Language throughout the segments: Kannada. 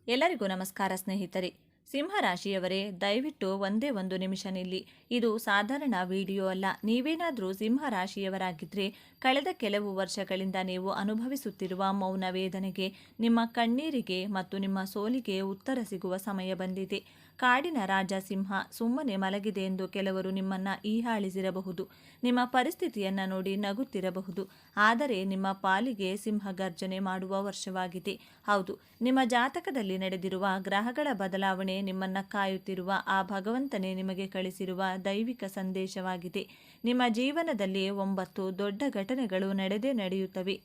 ಎಲ್ಲರಿಗೂ ನಮಸ್ಕಾರ ಸ್ನೇಹಿತರೆ. ಸಿಂಹರಾಶಿಯವರೇ, ದಯವಿಟ್ಟು ಒಂದೇ ಒಂದು ನಿಮಿಷ ನಿಲ್ಲಿ. ಇದು ಸಾಧಾರಣ ವಿಡಿಯೋ ಅಲ್ಲ. ನೀವೇನಾದರೂ ಸಿಂಹರಾಶಿಯವರಾಗಿದ್ದರೆ ಕಳೆದ ಕೆಲವು ವರ್ಷಗಳಿಂದ ನೀವು ಅನುಭವಿಸುತ್ತಿರುವ ಮೌನ ವೇದನೆಗೆ, ನಿಮ್ಮ ಕಣ್ಣೀರಿಗೆ ಮತ್ತು ನಿಮ್ಮ ಸೋಲಿಗೆ ಉತ್ತರ ಸಿಗುವ ಸಮಯ ಬಂದಿದೆ. ಕಾಡಿನ ರಾಜ ಸಿಂಹ ಸುಮ್ಮನೆ ಮಲಗಿದೆ ಎಂದು ಕೆಲವರು ನಿಮ್ಮನ್ನು ಹೀಯಾಳಿಸಿರಬಹುದು. ನಿಮ್ಮ ಪರಿಸ್ಥಿತಿಯನ್ನು ನೋಡಿ ನಗುತ್ತಿರಬಹುದು. ಆದರೆ ನಿಮ್ಮ ಪಾಲಿಗೆ ಸಿಂಹ ಗರ್ಜನೆ ಮಾಡುವ ವರ್ಷವಾಗಿದೆ. ಹೌದು, ನಿಮ್ಮ ಜಾತಕದಲ್ಲಿ ನಡೆದಿರುವ ಗ್ರಹಗಳ ಬದಲಾವಣೆ ನಿಮ್ಮನ್ನು ಕಾಯುತ್ತಿರುವ ಆ ಭಗವಂತನೇ ನಿಮಗೆ ಕಳಿಸಿರುವ ದೈವಿಕ ಸಂದೇಶವಾಗಿದೆ. ನಿಮ್ಮ ಜೀವನದಲ್ಲಿ 9 ದೊಡ್ಡ ಘಟನೆಗಳು ನಡೆಯುತ್ತವೆ.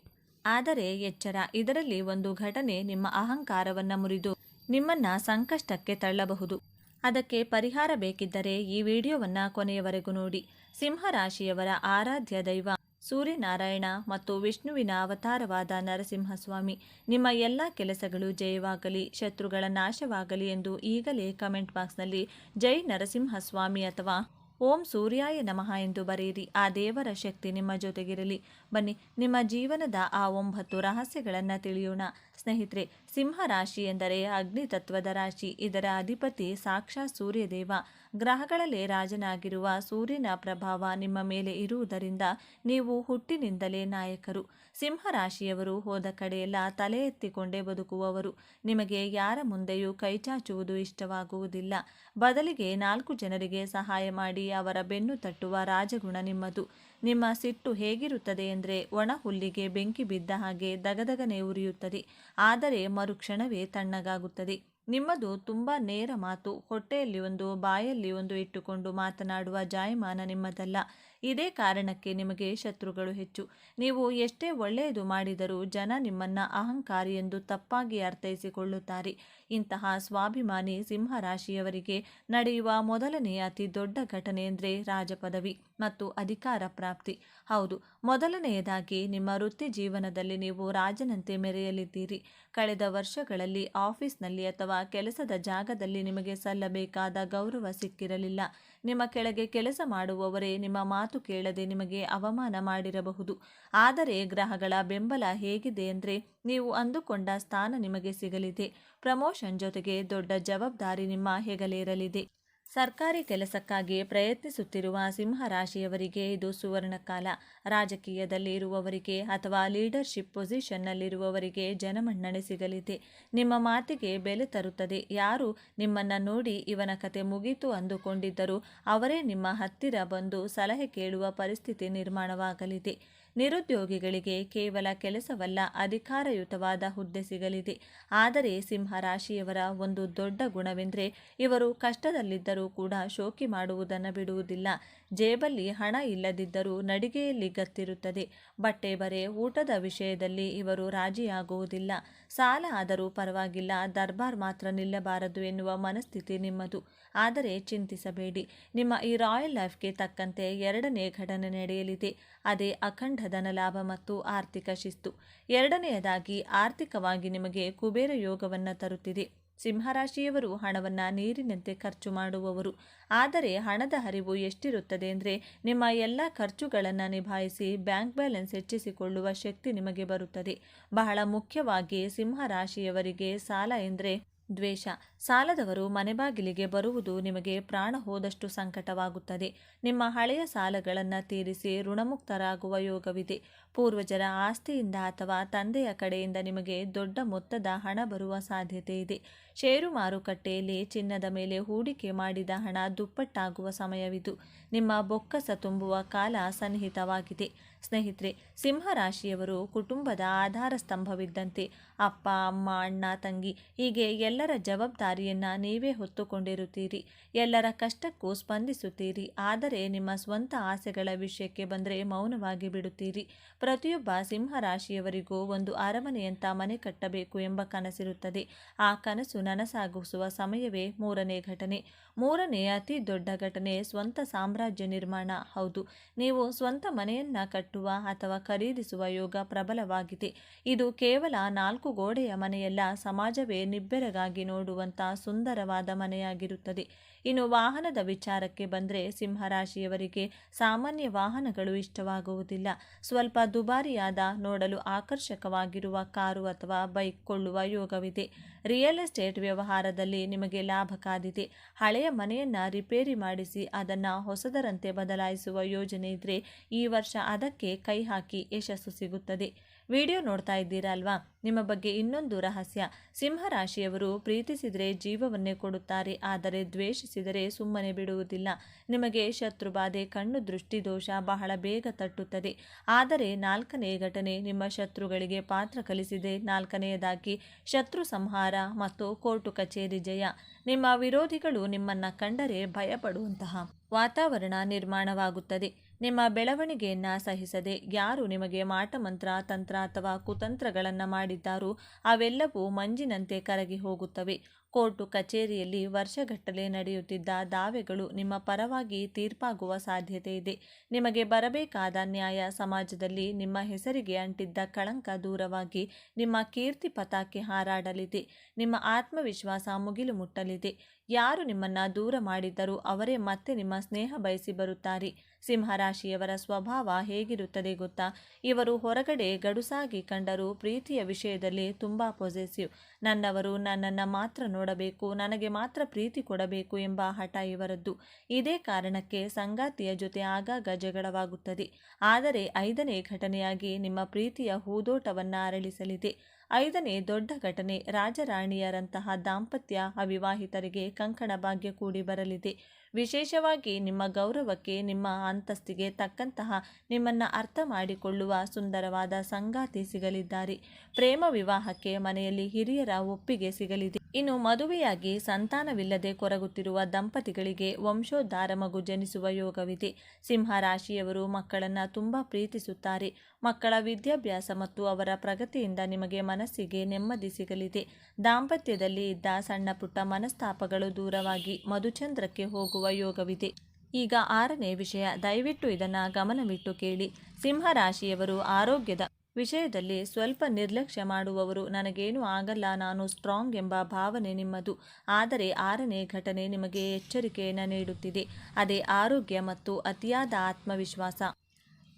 ಆದರೆ ಎಚ್ಚರ, ಇದರಲ್ಲಿ ಒಂದು ಘಟನೆ ನಿಮ್ಮ ಅಹಂಕಾರವನ್ನು ಮುರಿದು ನಿಮ್ಮನ್ನ ಸಂಕಷ್ಟಕ್ಕೆ ತಳ್ಳಬಹುದು. ಅದಕ್ಕೆ ಪರಿಹಾರ ಬೇಕಿದ್ದರೆ ಈ ವಿಡಿಯೋವನ್ನು ಕೊನೆಯವರೆಗೂ ನೋಡಿ. ಸಿಂಹರಾಶಿಯವರ ಆರಾಧ್ಯ ದೈವ ಸೂರ್ಯನಾರಾಯಣ ಮತ್ತು ವಿಷ್ಣುವಿನ ಅವತಾರವಾದ ನರಸಿಂಹಸ್ವಾಮಿ. ನಿಮ್ಮ ಎಲ್ಲ ಕೆಲಸಗಳು ಜಯವಾಗಲಿ, ಶತ್ರುಗಳ ನಾಶವಾಗಲಿ ಎಂದು ಈಗಲೇ ಕಮೆಂಟ್ ಬಾಕ್ಸ್ನಲ್ಲಿ ಜೈ ನರಸಿಂಹಸ್ವಾಮಿ ಅಥವಾ ಓಂ ಸೂರ್ಯಾಯ ನಮಃ ಎಂದು ಬರೆಯಿರಿ. ಆ ದೇವರ ಶಕ್ತಿ ನಿಮ್ಮ ಜೊತೆಗಿರಲಿ. ಬನ್ನಿ, ನಿಮ್ಮ ಜೀವನದ ಆ 9 ರಹಸ್ಯಗಳನ್ನು ತಿಳಿಯೋಣ. ಸ್ನೇಹಿತರೆ, ಸಿಂಹ ರಾಶಿ ಎಂದರೆ ಅಗ್ನಿ ತತ್ವದ ರಾಶಿ. ಇದರ ಅಧಿಪತಿ ಸಾಕ್ಷಾತ್ ಸೂರ್ಯದೇವ. ಗ್ರಹಗಳಲ್ಲೇ ರಾಜನಾಗಿರುವ ಸೂರ್ಯನ ಪ್ರಭಾವ ನಿಮ್ಮ ಮೇಲೆ ಇರುವುದರಿಂದ ನೀವು ಹುಟ್ಟಿನಿಂದಲೇ ನಾಯಕರು. ಸಿಂಹ ರಾಶಿಯವರು ಹೋದ ಕಡೆಯೆಲ್ಲ ತಲೆ ಎತ್ತಿಕೊಂಡೇ ಬದುಕುವವರು. ನಿಮಗೆ ಯಾರ ಮುಂದೆಯೂ ಕೈಚಾಚುವುದು ಇಷ್ಟವಾಗುವುದಿಲ್ಲ. ಬದಲಿಗೆ 4 ಜನರಿಗೆ ಸಹಾಯ ಮಾಡಿ ಅವರ ಬೆನ್ನು ತಟ್ಟುವ ರಾಜಗುಣ ನಿಮ್ಮದು. ನಿಮ್ಮ ಸಿಟ್ಟು ಹೇಗಿರುತ್ತದೆ ಎಂದರೆ ಒಣ ಹುಲ್ಲಿಗೆ ಬೆಂಕಿ ಬಿದ್ದ ಹಾಗೆ ದಗದಗನೆ ಉರಿಯುತ್ತದೆ, ಆದರೆ ಮರುಕ್ಷಣವೇ ತಣ್ಣಗಾಗುತ್ತದೆ. ನಿಮ್ಮದು ತುಂಬ ನೇರ ಮಾತು. ಹೊಟ್ಟೆಯಲ್ಲಿ ಒಂದು ಬಾಯಲ್ಲಿ ಒಂದು ಇಟ್ಟುಕೊಂಡು ಮಾತನಾಡುವ ಜಾಯಮಾನ ನಿಮ್ಮದಲ್ಲ. ಇದೇ ಕಾರಣಕ್ಕೆ ನಿಮಗೆ ಶತ್ರುಗಳು ಹೆಚ್ಚು. ನೀವು ಎಷ್ಟೇ ಒಳ್ಳೆಯದು ಮಾಡಿದರೂ ಜನ ನಿಮ್ಮನ್ನು ಅಹಂಕಾರಿ ಎಂದು ತಪ್ಪಾಗಿ ಅರ್ಥೈಸಿಕೊಳ್ಳುತ್ತಾರೆ. ಇಂತಹ ಸ್ವಾಭಿಮಾನಿ ಸಿಂಹ ರಾಶಿಯವರಿಗೆ ನಡೆಯುವ ಮೊದಲನೆಯ ಅತಿ ದೊಡ್ಡ ಘಟನೆ ಎಂದರೆ ರಾಜಪದವಿ ಮತ್ತು ಅಧಿಕಾರ ಪ್ರಾಪ್ತಿ. ಹೌದು, ಮೊದಲನೆಯದಾಗಿ ನಿಮ್ಮ ವೃತ್ತಿ ಜೀವನದಲ್ಲಿ ನೀವು ರಾಜನಂತೆ ಮೆರೆಯಲಿದ್ದೀರಿ. ಕಳೆದ ವರ್ಷಗಳಲ್ಲಿ ಆಫೀಸ್ನಲ್ಲಿ ಅಥವಾ ಕೆಲಸದ ಜಾಗದಲ್ಲಿ ನಿಮಗೆ ಸಲ್ಲಬೇಕಾದ ಗೌರವ ಸಿಕ್ಕಿರಲಿಲ್ಲ. ನಿಮ್ಮ ಕೆಳಗೆ ಕೆಲಸ ಮಾಡುವವರೇ ನಿಮ್ಮ ಮಾತು ಕೇಳದೆ ನಿಮಗೆ ಅವಮಾನ ಮಾಡಿರಬಹುದು. ಆದರೆ ಗ್ರಹಗಳ ಬೆಂಬಲ ಹೇಗಿದೆ ಅಂದರೆ ನೀವು ಅಂದುಕೊಂಡ ಸ್ಥಾನ ನಿಮಗೆ ಸಿಗಲಿದೆ. ಪ್ರಮೋಷನ್ ಜೊತೆಗೆ ದೊಡ್ಡ ಜವಾಬ್ದಾರಿ ನಿಮ್ಮ ಹೆಗಲೇರಲಿದೆ. ಸರ್ಕಾರಿ ಕೆಲಸಕ್ಕಾಗಿ ಪ್ರಯತ್ನಿಸುತ್ತಿರುವ ಸಿಂಹ ರಾಶಿಯವರಿಗೆ ಇದು ಸುವರ್ಣ ಕಾಲ. ರಾಜಕೀಯದಲ್ಲಿ ಇರುವವರಿಗೆ ಅಥವಾ ಲೀಡರ್ಶಿಪ್ ಪೊಸಿಷನ್ನಲ್ಲಿರುವವರಿಗೆ ಜನಮನ್ನಣೆ ಸಿಗಲಿದೆ. ನಿಮ್ಮ ಮಾತಿಗೆ ಬೆಲೆ ತರುತ್ತದೆ. ಯಾರು ನಿಮ್ಮನ್ನು ನೋಡಿ ಇವನ ಕತೆ ಮುಗೀತು ಅಂದುಕೊಂಡಿದ್ದರೂ ಅವರೇ ನಿಮ್ಮ ಹತ್ತಿರ ಬಂದು ಸಲಹೆ ಕೇಳುವ ಪರಿಸ್ಥಿತಿ ನಿರ್ಮಾಣವಾಗಲಿದೆ. ನಿರುದ್ಯೋಗಿಗಳಿಗೆ ಕೇವಲ ಕೆಲಸವಲ್ಲ, ಅಧಿಕಾರಯುತವಾದ ಹುದ್ದೆ ಸಿಗಲಿದೆ. ಆದರೆ ಸಿಂಹ ರಾಶಿಯವರ ಒಂದು ದೊಡ್ಡ ಗುಣವೆಂದರೆ ಇವರು ಕಷ್ಟದಲ್ಲಿದ್ದರೂ ಕೂಡ ಶೋಕಿ ಮಾಡುವುದನ್ನು ಬಿಡುವುದಿಲ್ಲ. ಜೇಬಲ್ಲಿ ಹಣ ಇಲ್ಲದಿದ್ದರೂ ನಡಿಗೆಯಲ್ಲಿ ಗತ್ತಿರುತ್ತದೆ. ಬಟ್ಟೆ ಬರೆ ಊಟದ ವಿಷಯದಲ್ಲಿ ಇವರು ರಾಜಿಯಾಗುವುದಿಲ್ಲ. ಸಾಲ ಆದರೂ ಪರವಾಗಿಲ್ಲ, ದರ್ಬಾರ್ ಮಾತ್ರ ನಿಲ್ಲಬಾರದು ಎನ್ನುವ ಮನಸ್ಥಿತಿ ನಿಮ್ಮದು. ಆದರೆ ಚಿಂತಿಸಬೇಡಿ, ನಿಮ್ಮ ಈ ರಾಯಲ್ ಲೈಫ್ಗೆ ತಕ್ಕಂತೆ ಎರಡನೇ ಘಟನೆ ನಡೆಯಲಿದೆ. ಅದೇ ಅಖಂಡ ಧನ ಲಾಭ ಮತ್ತು ಆರ್ಥಿಕ ಶಿಸ್ತು. ಎರಡನೆಯದಾಗಿ, ಆರ್ಥಿಕವಾಗಿ ನಿಮಗೆ ಕುಬೇರ ಯೋಗವನ್ನು ತರುತ್ತಿದೆ. ಸಿಂಹರಾಶಿಯವರು ಹಣವನ್ನು ನೀರಿನಂತೆ ಖರ್ಚು ಮಾಡುವವರು. ಆದರೆ ಹಣದ ಹರಿವು ಎಷ್ಟಿರುತ್ತದೆ ಅಂದರೆ ನಿಮ್ಮ ಎಲ್ಲ ಖರ್ಚುಗಳನ್ನು ನಿಭಾಯಿಸಿ ಬ್ಯಾಂಕ್ ಬ್ಯಾಲೆನ್ಸ್ ಹೆಚ್ಚಿಸಿಕೊಳ್ಳುವ ಶಕ್ತಿ ನಿಮಗೆ ಬರುತ್ತದೆ. ಬಹಳ ಮುಖ್ಯವಾಗಿ ಸಿಂಹರಾಶಿಯವರಿಗೆ ಸಾಲ ಎಂದರೆ ದ್ವೇಷ. ಸಾಲದವರು ಮನೆ ಬಾಗಿಲಿಗೆ ಬರುವುದು ನಿಮಗೆ ಪ್ರಾಣ ಹೋದಷ್ಟು ಸಂಕಟವಾಗುತ್ತದೆ. ನಿಮ್ಮ ಹಳೆಯ ಸಾಲಗಳನ್ನು ತೀರಿಸಿ ಋಣಮುಕ್ತರಾಗುವ ಯೋಗವಿದೆ. ಪೂರ್ವಜರ ಆಸ್ತಿಯಿಂದ ಅಥವಾ ತಂದೆಯ ಕಡೆಯಿಂದ ನಿಮಗೆ ದೊಡ್ಡ ಮೊತ್ತದ ಹಣ ಬರುವ ಸಾಧ್ಯತೆ ಇದೆ. ಷೇರು ಮಾರುಕಟ್ಟೆಯಲ್ಲಿ ಚಿನ್ನದ ಮೇಲೆ ಹೂಡಿಕೆ ಮಾಡಿದ ಹಣ ದುಪ್ಪಟ್ಟಾಗುವ ಸಮಯವಿದು. ನಿಮ್ಮ ಬೊಕ್ಕಸ ತುಂಬುವ ಕಾಲ ಸನ್ನಿಹಿತವಾಗಿದೆ. ಸ್ನೇಹಿತರೆ, ಸಿಂಹರಾಶಿಯವರು ಕುಟುಂಬದ ಆಧಾರ ಸ್ತಂಭವಿದ್ದಂತೆ. ಅಪ್ಪ, ಅಮ್ಮ, ಅಣ್ಣ, ತಂಗಿ ಹೀಗೆ ಎಲ್ಲರ ಜವಾಬ್ದಾರಿಯನ್ನು ನೀವೇ ಹೊತ್ತುಕೊಂಡಿರುತ್ತೀರಿ. ಎಲ್ಲರ ಕಷ್ಟಕ್ಕೂ ಸ್ಪಂದಿಸುತ್ತೀರಿ. ಆದರೆ ನಿಮ್ಮ ಸ್ವಂತ ಆಸೆಗಳ ವಿಷಯಕ್ಕೆ ಬಂದರೆ ಮೌನವಾಗಿ ಬಿಡುತ್ತೀರಿ. ಪ್ರತಿಯೊಬ್ಬ ಸಿಂಹರಾಶಿಯವರಿಗೂ ಒಂದು ಅರಮನೆಯಂಥ ಮನೆ ಕಟ್ಟಬೇಕು ಎಂಬ ಕನಸಿರುತ್ತದೆ. ಆ ಕನಸು ನನಸಾಗಿಸುವ ಸಮಯವೇ ಮೂರನೇ ಘಟನೆ. ಮೂರನೇ ಅತಿ ದೊಡ್ಡ ಘಟನೆ ಸ್ವಂತ ಸಾಮ್ರಾಜ್ಯ ನಿರ್ಮಾಣ. ಹೌದು, ನೀವು ಸ್ವಂತ ಮನೆಯನ್ನ ಕಟ್ಟುವ ಅಥವಾ ಖರೀದಿಸುವ ಯೋಗ ಪ್ರಬಲವಾಗಿದೆ. ಇದು ಕೇವಲ 4 ಗೋಡೆಯ ಮನೆಯಲ್ಲ, ಸಮಾಜವೇ ನಿಬ್ಬೆರಗಾಗಿ ನೋಡುವಂಥ ಸುಂದರವಾದ ಮನೆಯಾಗಿರುತ್ತದೆ. ಇನ್ನು ವಾಹನದ ವಿಚಾರಕ್ಕೆ ಬಂದರೆ ಸಿಂಹರಾಶಿಯವರಿಗೆ ಸಾಮಾನ್ಯ ವಾಹನಗಳು ಇಷ್ಟವಾಗುವುದಿಲ್ಲ. ಸ್ವಲ್ಪ ದುಬಾರಿಯಾದ, ನೋಡಲು ಆಕರ್ಷಕವಾಗಿರುವ ಕಾರು ಅಥವಾ ಬೈಕ್ ಕೊಳ್ಳುವ ಯೋಗವಿದೆ. ರಿಯಲ್ ಎಸ್ಟೇಟ್ ವ್ಯವಹಾರದಲ್ಲಿ ನಿಮಗೆ ಲಾಭ ಕಾದಿದೆ. ಹಳೆಯ ಮನೆಯನ್ನು ರಿಪೇರಿ ಮಾಡಿಸಿ ಅದನ್ನು ಹೊಸದರಂತೆ ಬದಲಾಯಿಸುವ ಯೋಜನೆ ಇದ್ದರೆ ಈ ವರ್ಷ ಅದಕ್ಕೆ ಕೈ ಹಾಕಿ ಯಶಸ್ಸು ಸಿಗುತ್ತದೆ. ವಿಡಿಯೋ ನೋಡ್ತಾ ಇದ್ದೀರಾ ಅಲ್ವಾ? ನಿಮ್ಮ ಬಗ್ಗೆ ಇನ್ನೊಂದು ರಹಸ್ಯ. ಸಿಂಹರಾಶಿಯವರು ಪ್ರೀತಿಸಿದರೆ ಜೀವವನ್ನೇ ಕೊಡುತ್ತಾರೆ, ಆದರೆ ದ್ವೇಷಿಸಿದರೆ ಸುಮ್ಮನೆ ಬಿಡುವುದಿಲ್ಲ. ನಿಮಗೆ ಶತ್ರುಬಾಧೆ, ಕಣ್ಣು ದೃಷ್ಟಿ ದೋಷ ಬಹಳ ಬೇಗ ತಟ್ಟುತ್ತದೆ. ಆದರೆ ನಾಲ್ಕನೇ ಘಟನೆ ನಿಮ್ಮ ಶತ್ರುಗಳಿಗೆ ಪಾತ್ರ ಕಲಿಸಿದೆ. ನಾಲ್ಕನೆಯದಾಗಿ ಶತ್ರು ಸಂಹಾರ ಮತ್ತು ಕೋರ್ಟು ಕಚೇರಿ ಜಯ. ನಿಮ್ಮ ವಿರೋಧಿಗಳು ನಿಮ್ಮನ್ನು ಕಂಡರೆ ಭಯಪಡುವಂತಹ ವಾತಾವರಣ ನಿರ್ಮಾಣವಾಗುತ್ತದೆ. ನಿಮ್ಮ ಬೆಳವಣಿಗೆಯನ್ನು ಸಹಿಸದೆ ಯಾರು ನಿಮಗೆ ಮಾಟಮಂತ್ರ, ತಂತ್ರ ಅಥವಾ ಕುತಂತ್ರಗಳನ್ನು ಮಾಡಿದ್ದಾರೋ ಅವೆಲ್ಲವೂ ಮಂಜಿನಂತೆ ಕರಗಿ ಹೋಗುತ್ತವೆ. ಕೋರ್ಟು ಕಚೇರಿಯಲ್ಲಿ ವರ್ಷಗಟ್ಟಲೆ ನಡೆಯುತ್ತಿದ್ದ ದಾವೆಗಳು ನಿಮ್ಮ ಪರವಾಗಿ ತೀರ್ಪಾಗುವ ಸಾಧ್ಯತೆ ಇದೆ. ನಿಮಗೆ ಬರಬೇಕಾದ ನ್ಯಾಯ, ಸಮಾಜದಲ್ಲಿ ನಿಮ್ಮ ಹೆಸರಿಗೆ ಅಂಟಿದ್ದ ಕಳಂಕ ದೂರವಾಗಿ ನಿಮ್ಮ ಕೀರ್ತಿ ಪತಾಕೆ ಹಾರಾಡಲಿದೆ. ನಿಮ್ಮ ಆತ್ಮವಿಶ್ವಾಸ ಮುಗಿಲು ಮುಟ್ಟಲಿದೆ. ಯಾರು ನಿಮ್ಮನ್ನು ದೂರ ಮಾಡಿದ್ದರೂ ಅವರೇ ಮತ್ತೆ ನಿಮ್ಮ ಸ್ನೇಹ ಬಯಸಿ ಬರುತ್ತಾರೆ. ಸಿಂಹರಾಶಿಯವರ ಸ್ವಭಾವ ಹೇಗಿರುತ್ತದೆ ಗೊತ್ತಾ? ಇವರು ಹೊರಗಡೆ ಗಡುಸಾಗಿ ಕಂಡರೂ ಪ್ರೀತಿಯ ವಿಷಯದಲ್ಲಿ ತುಂಬ ಪೊಸೆಸಿವ್. ನನ್ನವರು ನನ್ನನ್ನು ಮಾತ್ರ ನೋಡಬೇಕು, ನನಗೆ ಮಾತ್ರ ಪ್ರೀತಿ ಕೊಡಬೇಕು ಎಂಬ ಹಠ ಇವರದ್ದು. ಇದೇ ಕಾರಣಕ್ಕೆ ಸಂಗಾತಿಯ ಜೊತೆ ಆಗಾಗ ಜಗಳವಾಗುತ್ತದೆ. ಆದರೆ 5ನೇ ಘಟನೆಯಾಗಿ ನಿಮ್ಮ ಪ್ರೀತಿಯ ಹೂದೋಟವನ್ನು ಅರಳಿಸಲಿದೆ. 5ನೇ ದೊಡ್ಡ ಘಟನೆ, ರಾಜರಾಣಿಯರಂತಹ ದಾಂಪತ್ಯ ಅವಿವಾಹಿತರಿಗೆ ಕಂಕಣ ಭಾಗ್ಯ ಕೂಡಿ ಬರಲಿದೆ. ವಿಶೇಷವಾಗಿ ನಿಮ್ಮ ಗೌರವಕ್ಕೆ, ನಿಮ್ಮ ಅಂತಸ್ತಿಗೆ ತಕ್ಕಂತಹ ನಿಮ್ಮನ್ನು ಅರ್ಥ ಮಾಡಿಕೊಳ್ಳುವ ಸುಂದರವಾದ ಸಂಗಾತಿ ಸಿಗಲಿದ್ದಾರೆ. ಪ್ರೇಮ ವಿವಾಹಕ್ಕೆ ಮನೆಯಲ್ಲಿ ಹಿರಿಯರ ಒಪ್ಪಿಗೆ ಸಿಗಲಿದೆ. ಇನ್ನು ಮದುವೆಯಾಗಿ ಸಂತಾನವಿಲ್ಲದೆ ಕೊರಗುತ್ತಿರುವ ದಂಪತಿಗಳಿಗೆ ವಂಶೋದ್ಧಾರ ಮಗು ಜನಿಸುವ ಯೋಗವಿದೆ. ಸಿಂಹರಾಶಿಯವರು ಮಕ್ಕಳನ್ನು ತುಂಬ ಪ್ರೀತಿಸುತ್ತಾರೆ. ಮಕ್ಕಳ ವಿದ್ಯಾಭ್ಯಾಸ ಮತ್ತು ಅವರ ಪ್ರಗತಿಯಿಂದ ನಿಮಗೆ ಮನಸ್ಸಿಗೆ ನೆಮ್ಮದಿ ಸಿಗಲಿದೆ. ದಾಂಪತ್ಯದಲ್ಲಿ ಇದ್ದ ಸಣ್ಣ ಪುಟ್ಟ ಮನಸ್ತಾಪಗಳು ದೂರವಾಗಿ ಮಧುಚಂದ್ರಕ್ಕೆ ಹೋಗುವ ಯೋಗವಿದೆ. ಈಗ 6ನೇ ವಿಷಯ, ದಯವಿಟ್ಟು ಇದನ್ನು ಗಮನವಿಟ್ಟು ಕೇಳಿ. ಸಿಂಹರಾಶಿಯವರು ಆರೋಗ್ಯದ ವಿಷಯದಲ್ಲಿ ಸ್ವಲ್ಪ ನಿರ್ಲಕ್ಷ್ಯ ಮಾಡುವವರು. ನನಗೇನು ಆಗಲ್ಲ, ನಾನು ಸ್ಟ್ರಾಂಗ್ ಎಂಬ ಭಾವನೆ ನಿಮ್ಮದು. ಆದರೆ 6ನೇ ಘಟನೆ ನಿಮಗೆ ಎಚ್ಚರಿಕೆಯನ್ನು ನೀಡುತ್ತಿದೆ. ಅದೇ ಆರೋಗ್ಯ ಮತ್ತು ಅತಿಯಾದ ಆತ್ಮವಿಶ್ವಾಸ.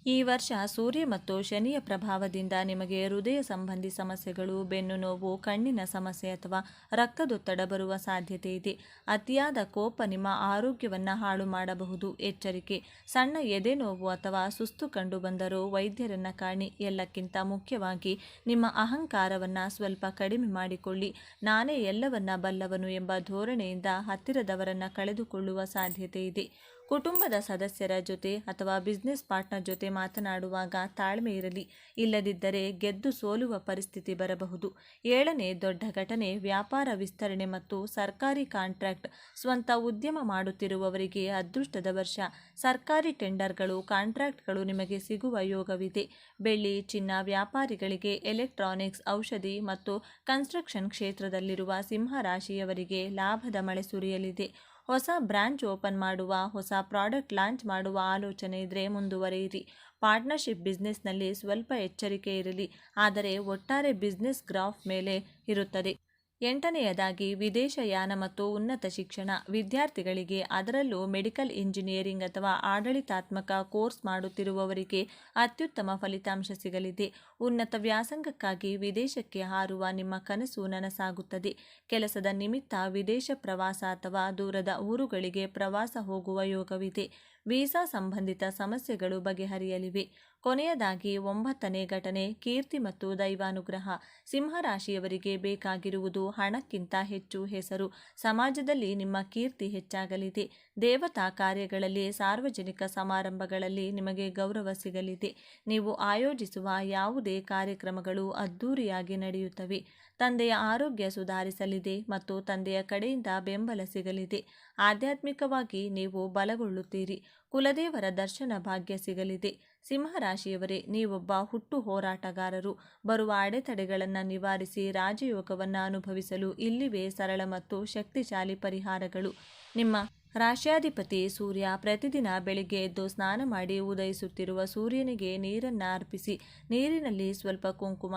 ಈ ವರ್ಷ ಸೂರ್ಯ ಮತ್ತು ಶನಿಯ ಪ್ರಭಾವದಿಂದ ನಿಮಗೆ ಹೃದಯ ಸಂಬಂಧಿ ಸಮಸ್ಯೆಗಳು, ಬೆನ್ನು ನೋವು, ಕಣ್ಣಿನ ಸಮಸ್ಯೆ ಅಥವಾ ರಕ್ತದೊತ್ತಡ ಬರುವ ಸಾಧ್ಯತೆ ಇದೆ. ಅತಿಯಾದ ಕೋಪ ನಿಮ್ಮ ಆರೋಗ್ಯವನ್ನು ಹಾಳು ಮಾಡಬಹುದು. ಎಚ್ಚರಿಕೆ, ಸಣ್ಣ ಎದೆ ನೋವು ಅಥವಾ ಸುಸ್ತು ಕಂಡು ಬಂದರೂ ವೈದ್ಯರನ್ನು ಕಾಣಿ. ಎಲ್ಲಕ್ಕಿಂತ ಮುಖ್ಯವಾಗಿ ನಿಮ್ಮ ಅಹಂಕಾರವನ್ನು ಸ್ವಲ್ಪ ಕಡಿಮೆ ಮಾಡಿಕೊಳ್ಳಿ. ನಾನೇ ಎಲ್ಲವನ್ನ ಬಲ್ಲವನು ಎಂಬ ಧೋರಣೆಯಿಂದ ಹತ್ತಿರದವರನ್ನು ಕಳೆದುಕೊಳ್ಳುವ ಸಾಧ್ಯತೆ ಇದೆ. ಕುಟುಂಬದ ಸದಸ್ಯರ ಜೊತೆ ಅಥವಾ ಬಿಸ್ನೆಸ್ ಪಾರ್ಟ್ನರ್ ಜೊತೆ ಮಾತನಾಡುವಾಗ ತಾಳ್ಮೆ ಇರಲಿ, ಇಲ್ಲದಿದ್ದರೆ ಗೆದ್ದು ಸೋಲುವ ಪರಿಸ್ಥಿತಿ ಬರಬಹುದು. 7ನೇ ದೊಡ್ಡ ಘಟನೆ, ವ್ಯಾಪಾರ ವಿಸ್ತರಣೆ ಮತ್ತು ಸರ್ಕಾರಿ ಕಾಂಟ್ರಾಕ್ಟ್. ಸ್ವಂತ ಉದ್ಯಮ ಮಾಡುತ್ತಿರುವವರಿಗೆ ಅದೃಷ್ಟದ ವರ್ಷ. ಸರ್ಕಾರಿ ಟೆಂಡರ್ಗಳು, ಕಾಂಟ್ರಾಕ್ಟ್ಗಳು ನಿಮಗೆ ಸಿಗುವ ಯೋಗವಿದೆ. ಬೆಳ್ಳಿ, ಚಿನ್ನ ವ್ಯಾಪಾರಿಗಳಿಗೆ, ಎಲೆಕ್ಟ್ರಾನಿಕ್ಸ್, ಔಷಧಿ ಮತ್ತು ಕನ್ಸ್ಟ್ರಕ್ಷನ್ ಕ್ಷೇತ್ರದಲ್ಲಿರುವ ಸಿಂಹರಾಶಿಯವರಿಗೆ ಲಾಭದ ಮಳೆ ಸುರಿಯಲಿದೆ. ಹೊಸ ಬ್ರಾಂಚ್ ಓಪನ್ ಮಾಡುವ, ಹೊಸ ಪ್ರಾಡಕ್ಟ್ ಲಾಂಚ್ ಮಾಡುವ ಆಲೋಚನೆ ಇದ್ದರೆ ಮುಂದುವರಿಯಿರಿ. ಪಾರ್ಟ್ನರ್ಶಿಪ್ ಬಿಸ್ನೆಸ್ನಲ್ಲಿ ಸ್ವಲ್ಪ ಎಚ್ಚರಿಕೆ ಇರಲಿ, ಆದರೆ ಒಟ್ಟಾರೆ ಬಿಸ್ನೆಸ್ ಗ್ರಾಫ್ ಮೇಲೆ ಇರುತ್ತದೆ. 8ನೇಯದಾಗಿ ವಿದೇಶಯಾನ ಮತ್ತು ಉನ್ನತ ಶಿಕ್ಷಣ. ವಿದ್ಯಾರ್ಥಿಗಳಿಗೆ, ಅದರಲ್ಲೂ ಮೆಡಿಕಲ್ ಇಂಜಿನಿಯರಿಂಗ್ ಅಥವಾ ಆಡಳಿತಾತ್ಮಕ ಕೋರ್ಸ್ ಮಾಡುತ್ತಿರುವವರಿಗೆ ಅತ್ಯುತ್ತಮ ಫಲಿತಾಂಶ ಸಿಗಲಿದೆ. ಉನ್ನತ ವ್ಯಾಸಂಗಕ್ಕಾಗಿ ವಿದೇಶಕ್ಕೆ ಹಾರುವ ನಿಮ್ಮ ಕನಸು ನನಸಾಗುತ್ತದೆ. ಕೆಲಸದ ನಿಮಿತ್ತ ವಿದೇಶ ಪ್ರವಾಸ ಅಥವಾ ದೂರದ ಊರುಗಳಿಗೆ ಪ್ರವಾಸ ಹೋಗುವ ಯೋಗವಿದೆ. ವೀಸಾ ಸಂಬಂಧಿತ ಸಮಸ್ಯೆಗಳು ಬಗೆಹರಿಯಲಿವೆ. ಕೊನೆಯದಾಗಿ 9ನೇ ಘಟನೆ, ಕೀರ್ತಿ ಮತ್ತು ದೈವಾನುಗ್ರಹ. ಸಿಂಹರಾಶಿಯವರಿಗೆ ಬೇಕಾಗಿರುವುದು ಹಣಕ್ಕಿಂತ ಹೆಚ್ಚು ಹೆಸರು. ಸಮಾಜದಲ್ಲಿ ನಿಮ್ಮ ಕೀರ್ತಿ ಹೆಚ್ಚಾಗಲಿದೆ. ದೇವತಾ ಕಾರ್ಯಗಳಲ್ಲಿ, ಸಾರ್ವಜನಿಕ ಸಮಾರಂಭಗಳಲ್ಲಿ ನಿಮಗೆ ಗೌರವ ಸಿಗಲಿದೆ. ನೀವು ಆಯೋಜಿಸುವ ಯಾವುದೇ ಕಾರ್ಯಕ್ರಮಗಳು ಅದ್ಧೂರಿಯಾಗಿ ನಡೆಯುತ್ತವೆ. ತಂದೆಯ ಆರೋಗ್ಯ ಸುಧಾರಿಸಲಿದೆ ಮತ್ತು ತಂದೆಯ ಕಡೆಯಿಂದ ಬೆಂಬಲ ಸಿಗಲಿದೆ. ಆಧ್ಯಾತ್ಮಿಕವಾಗಿ ನೀವು ಬಲಗೊಳ್ಳುತ್ತೀರಿ. ಕುಲದೇವರ ದರ್ಶನ ಭಾಗ್ಯ ಸಿಗಲಿದೆ. ಸಿಂಹರಾಶಿಯವರೇ, ನೀವೊಬ್ಬ ಹುಟ್ಟು ಹೋರಾಟಗಾರರು. ಬರುವ ಅಡೆತಡೆಗಳನ್ನು ನಿವಾರಿಸಿ ರಾಜಯೋಗವನ್ನು ಅನುಭವಿಸಲು ಇಲ್ಲಿವೆ ಸರಳ ಮತ್ತು ಶಕ್ತಿಶಾಲಿ ಪರಿಹಾರಗಳು. ನಿಮ್ಮ ರಾಶ್ಯಾಧಿಪತಿ ಸೂರ್ಯ. ಪ್ರತಿದಿನ ಬೆಳಿಗ್ಗೆ ಎದ್ದು ಸ್ನಾನ ಮಾಡಿ ಉದಯಿಸುತ್ತಿರುವ ಸೂರ್ಯನಿಗೆ ನೀರನ್ನು ಅರ್ಪಿಸಿ ನೀರಿನಲ್ಲಿ ಸ್ವಲ್ಪ ಕುಂಕುಮ,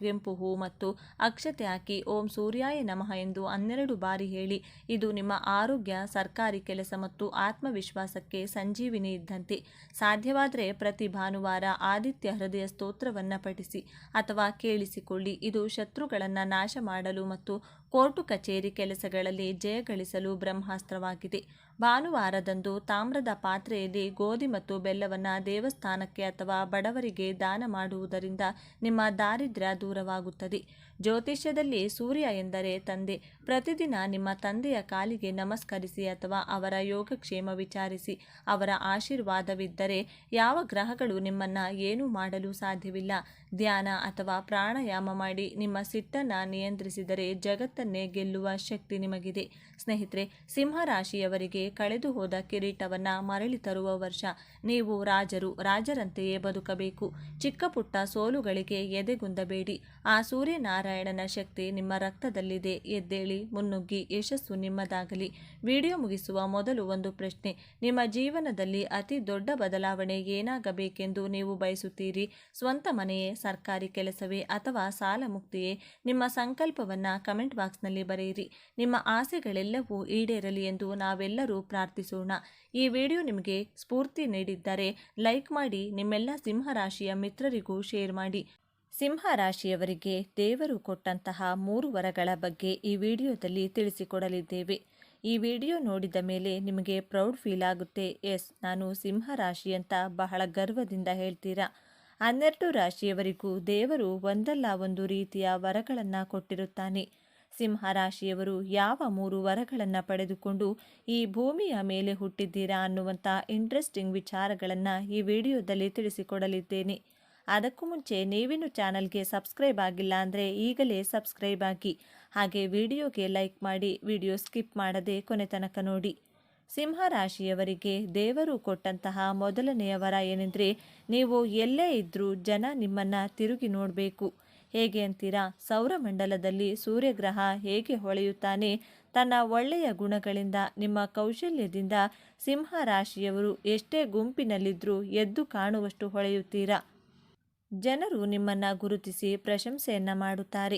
ಕೆಂಪು ಹೂ ಮತ್ತು ಅಕ್ಷತೆ ಹಾಕಿ ಓಂ ಸೂರ್ಯಾಯ ನಮಃ ಎಂದು 12 ಬಾರಿ ಹೇಳಿ. ಇದು ನಿಮ್ಮ ಆರೋಗ್ಯ, ಸರ್ಕಾರಿ ಕೆಲಸ ಮತ್ತು ಆತ್ಮವಿಶ್ವಾಸಕ್ಕೆ ಸಂಜೀವಿನಿ ಇದ್ದಂತೆ. ಸಾಧ್ಯವಾದರೆ ಪ್ರತಿ ಭಾನುವಾರ ಆದಿತ್ಯ ಹೃದಯ ಸ್ತೋತ್ರವನ್ನು ಪಠಿಸಿ ಅಥವಾ ಕೇಳಿಸಿಕೊಳ್ಳಿ. ಇದು ಶತ್ರುಗಳನ್ನು ನಾಶ ಮಾಡಲು ಮತ್ತು ಕೋರ್ಟು ಕಚೇರಿ ಕೆಲಸಗಳಲ್ಲಿ ಜಯ ಗಳಿಸಲು ಬ್ರಹ್ಮಾಸ್ತ್ರವಾಗಿದೆ. ಭಾನುವಾರದಂದು ತಾಮ್ರದ ಪಾತ್ರೆಯಲ್ಲಿ ಗೋಧಿ ಮತ್ತು ಬೆಲ್ಲವನ್ನು ದೇವಸ್ಥಾನಕ್ಕೆ ಅಥವಾ ಬಡವರಿಗೆ ದಾನ ಮಾಡುವುದರಿಂದ ನಿಮ್ಮ ದಾರಿದ್ರ್ಯ ದೂರವಾಗುತ್ತದೆ. ಜ್ಯೋತಿಷ್ಯದಲ್ಲಿ ಸೂರ್ಯ ಎಂದರೆ ತಂದೆ. ಪ್ರತಿದಿನ ನಿಮ್ಮ ತಂದೆಯ ಕಾಲಿಗೆ ನಮಸ್ಕರಿಸಿ ಅಥವಾ ಅವರ ಯೋಗಕ್ಷೇಮ ವಿಚಾರಿಸಿ. ಅವರ ಆಶೀರ್ವಾದವಿದ್ದರೆ ಯಾವ ಗ್ರಹಗಳು ನಿಮ್ಮನ್ನು ಏನೂ ಮಾಡಲು ಸಾಧ್ಯವಿಲ್ಲ. ಧ್ಯಾನ ಅಥವಾ ಪ್ರಾಣಾಯಾಮ ಮಾಡಿ ನಿಮ್ಮ ಸಿಟ್ಟನ್ನು ನಿಯಂತ್ರಿಸಿದರೆ ಜಗತ್ತನ್ನೇ ಗೆಲ್ಲುವ ಶಕ್ತಿ ನಿಮಗಿದೆ. ಸ್ನೇಹಿತರೆ, ಸಿಂಹರಾಶಿಯವರಿಗೆ ಕಳೆದು ಹೋದ ಕಿರೀಟವನ್ನು ಮರಳಿ ತರುವ ವರ್ಷ. ನೀವು ರಾಜರಂತೆಯೇ ಬದುಕಬೇಕು. ಚಿಕ್ಕ ಪುಟ್ಟ ಸೋಲುಗಳಿಗೆ ಎದೆಗುಂದಬೇಡಿ. ಆ ಸೂರ್ಯನಾರಾಯಣನ ಶಕ್ತಿ ನಿಮ್ಮ ರಕ್ತದಲ್ಲಿದೆ. ಎದ್ದೇಳಿ, ಮುನ್ನುಗ್ಗಿ, ಯಶಸ್ಸು ನಿಮ್ಮದಾಗಲಿ. ವಿಡಿಯೋ ಮುಗಿಸುವ ಮೊದಲು ಒಂದು ಪ್ರಶ್ನೆ. ನಿಮ್ಮ ಜೀವನದಲ್ಲಿ ಅತಿ ದೊಡ್ಡ ಬದಲಾವಣೆ ಏನಾಗಬೇಕೆಂದು ನೀವು ಬಯಸುತ್ತೀರಿ? ಸ್ವಂತ ಮನೆಯೇ, ಸರ್ಕಾರಿ ಕೆಲಸವೇ ಅಥವಾ ಸಾಲ ಮುಕ್ತಿಯೇ? ನಿಮ್ಮ ಸಂಕಲ್ಪವನ್ನು ಕಮೆಂಟ್ ಬಾಕ್ಸ್ನಲ್ಲಿ ಬರೆಯಿರಿ. ನಿಮ್ಮ ಆಸೆಗಳೆಲ್ಲವೂ ಈಡೇರಲಿ ಎಂದು ನಾವೆಲ್ಲರೂ ಪ್ರಾರ್ಥಿಸೋಣ. ಈ ವಿಡಿಯೋ ನಿಮಗೆ ಸ್ಫೂರ್ತಿ ನೀಡಿದ್ದರೆ ಲೈಕ್ ಮಾಡಿ, ನಿಮ್ಮೆಲ್ಲ ಸಿಂಹರಾಶಿಯ ಮಿತ್ರರಿಗೂ ಶೇರ್ ಮಾಡಿ. ಸಿಂಹರಾಶಿಯವರಿಗೆ ದೇವರು ಕೊಟ್ಟಂತಹ 3 ವರಗಳ ಬಗ್ಗೆ ಈ ವಿಡಿಯೋದಲ್ಲಿ ತಿಳಿಸಿಕೊಡಲಿದ್ದೇವೆ. ಈ ವಿಡಿಯೋ ನೋಡಿದ ಮೇಲೆ ನಿಮಗೆ ಪ್ರೌಡ್ ಫೀಲ್ ಆಗುತ್ತೆ. ಎಸ್, ನಾನು ಸಿಂಹರಾಶಿ ಅಂತ ಬಹಳ ಗರ್ವದಿಂದ ಹೇಳ್ತೀರಾ. 12 ರಾಶಿಯವರಿಗೂ ದೇವರು ಒಂದಲ್ಲ ಒಂದು ರೀತಿಯ ವರಗಳನ್ನು ಕೊಟ್ಟಿರುತ್ತಾನೆ. ಸಿಂಹರಾಶಿಯವರು ಯಾವ 3 ವರಗಳನ್ನು ಪಡೆದುಕೊಂಡು ಈ ಭೂಮಿಯ ಮೇಲೆ ಹುಟ್ಟಿದ್ದೀರಾ ಅನ್ನುವಂಥ ಇಂಟ್ರೆಸ್ಟಿಂಗ್ ವಿಚಾರಗಳನ್ನು ಈ ವಿಡಿಯೋದಲ್ಲಿ ತಿಳಿಸಿಕೊಡಲಿದ್ದೇನೆ. ಅದಕ್ಕೂ ಮುಂಚೆ ನೀವಿನ್ನು ಚಾನಲ್ಗೆ ಸಬ್ಸ್ಕ್ರೈಬ್ ಆಗಿಲ್ಲ ಅಂದರೆ ಈಗಲೇ ಸಬ್ಸ್ಕ್ರೈಬ್ ಆಗಿ, ಹಾಗೆ ವಿಡಿಯೋಗೆ ಲೈಕ್ ಮಾಡಿ, ವಿಡಿಯೋ ಸ್ಕಿಪ್ ಮಾಡದೆ ಕೊನೆ ತನಕ ನೋಡಿ. ಸಿಂಹರಾಶಿಯವರಿಗೆ ದೇವರು ಕೊಟ್ಟಂತಹ ಮೊದಲನೆಯ ವರ ಏನೆಂದರೆ, ನೀವು ಎಲ್ಲೇ ಇದ್ದರೂ ಜನ ನಿಮ್ಮನ್ನು ತಿರುಗಿ ನೋಡಬೇಕು. ಹೇಗೆ ಅಂತೀರಾ? ಸೌರಮಂಡಲದಲ್ಲಿ ಸೂರ್ಯಗ್ರಹ ಹೇಗೆ ಹೊಳೆಯುತ್ತಾನೆ? ತನ್ನ ಒಳ್ಳೆಯ ಗುಣಗಳಿಂದ, ನಿಮ್ಮ ಕೌಶಲ್ಯದಿಂದ ಸಿಂಹರಾಶಿಯವರು ಎಷ್ಟೇ ಗುಂಪಿನಲ್ಲಿದ್ದರೂ ಎದ್ದು ಕಾಣುವಷ್ಟು ಹೊಳೆಯುತ್ತೀರಾ. ಜನರು ನಿಮ್ಮನ್ನು ಗುರುತಿಸಿ ಪ್ರಶಂಸೆಯನ್ನು ಮಾಡುತ್ತಾರೆ.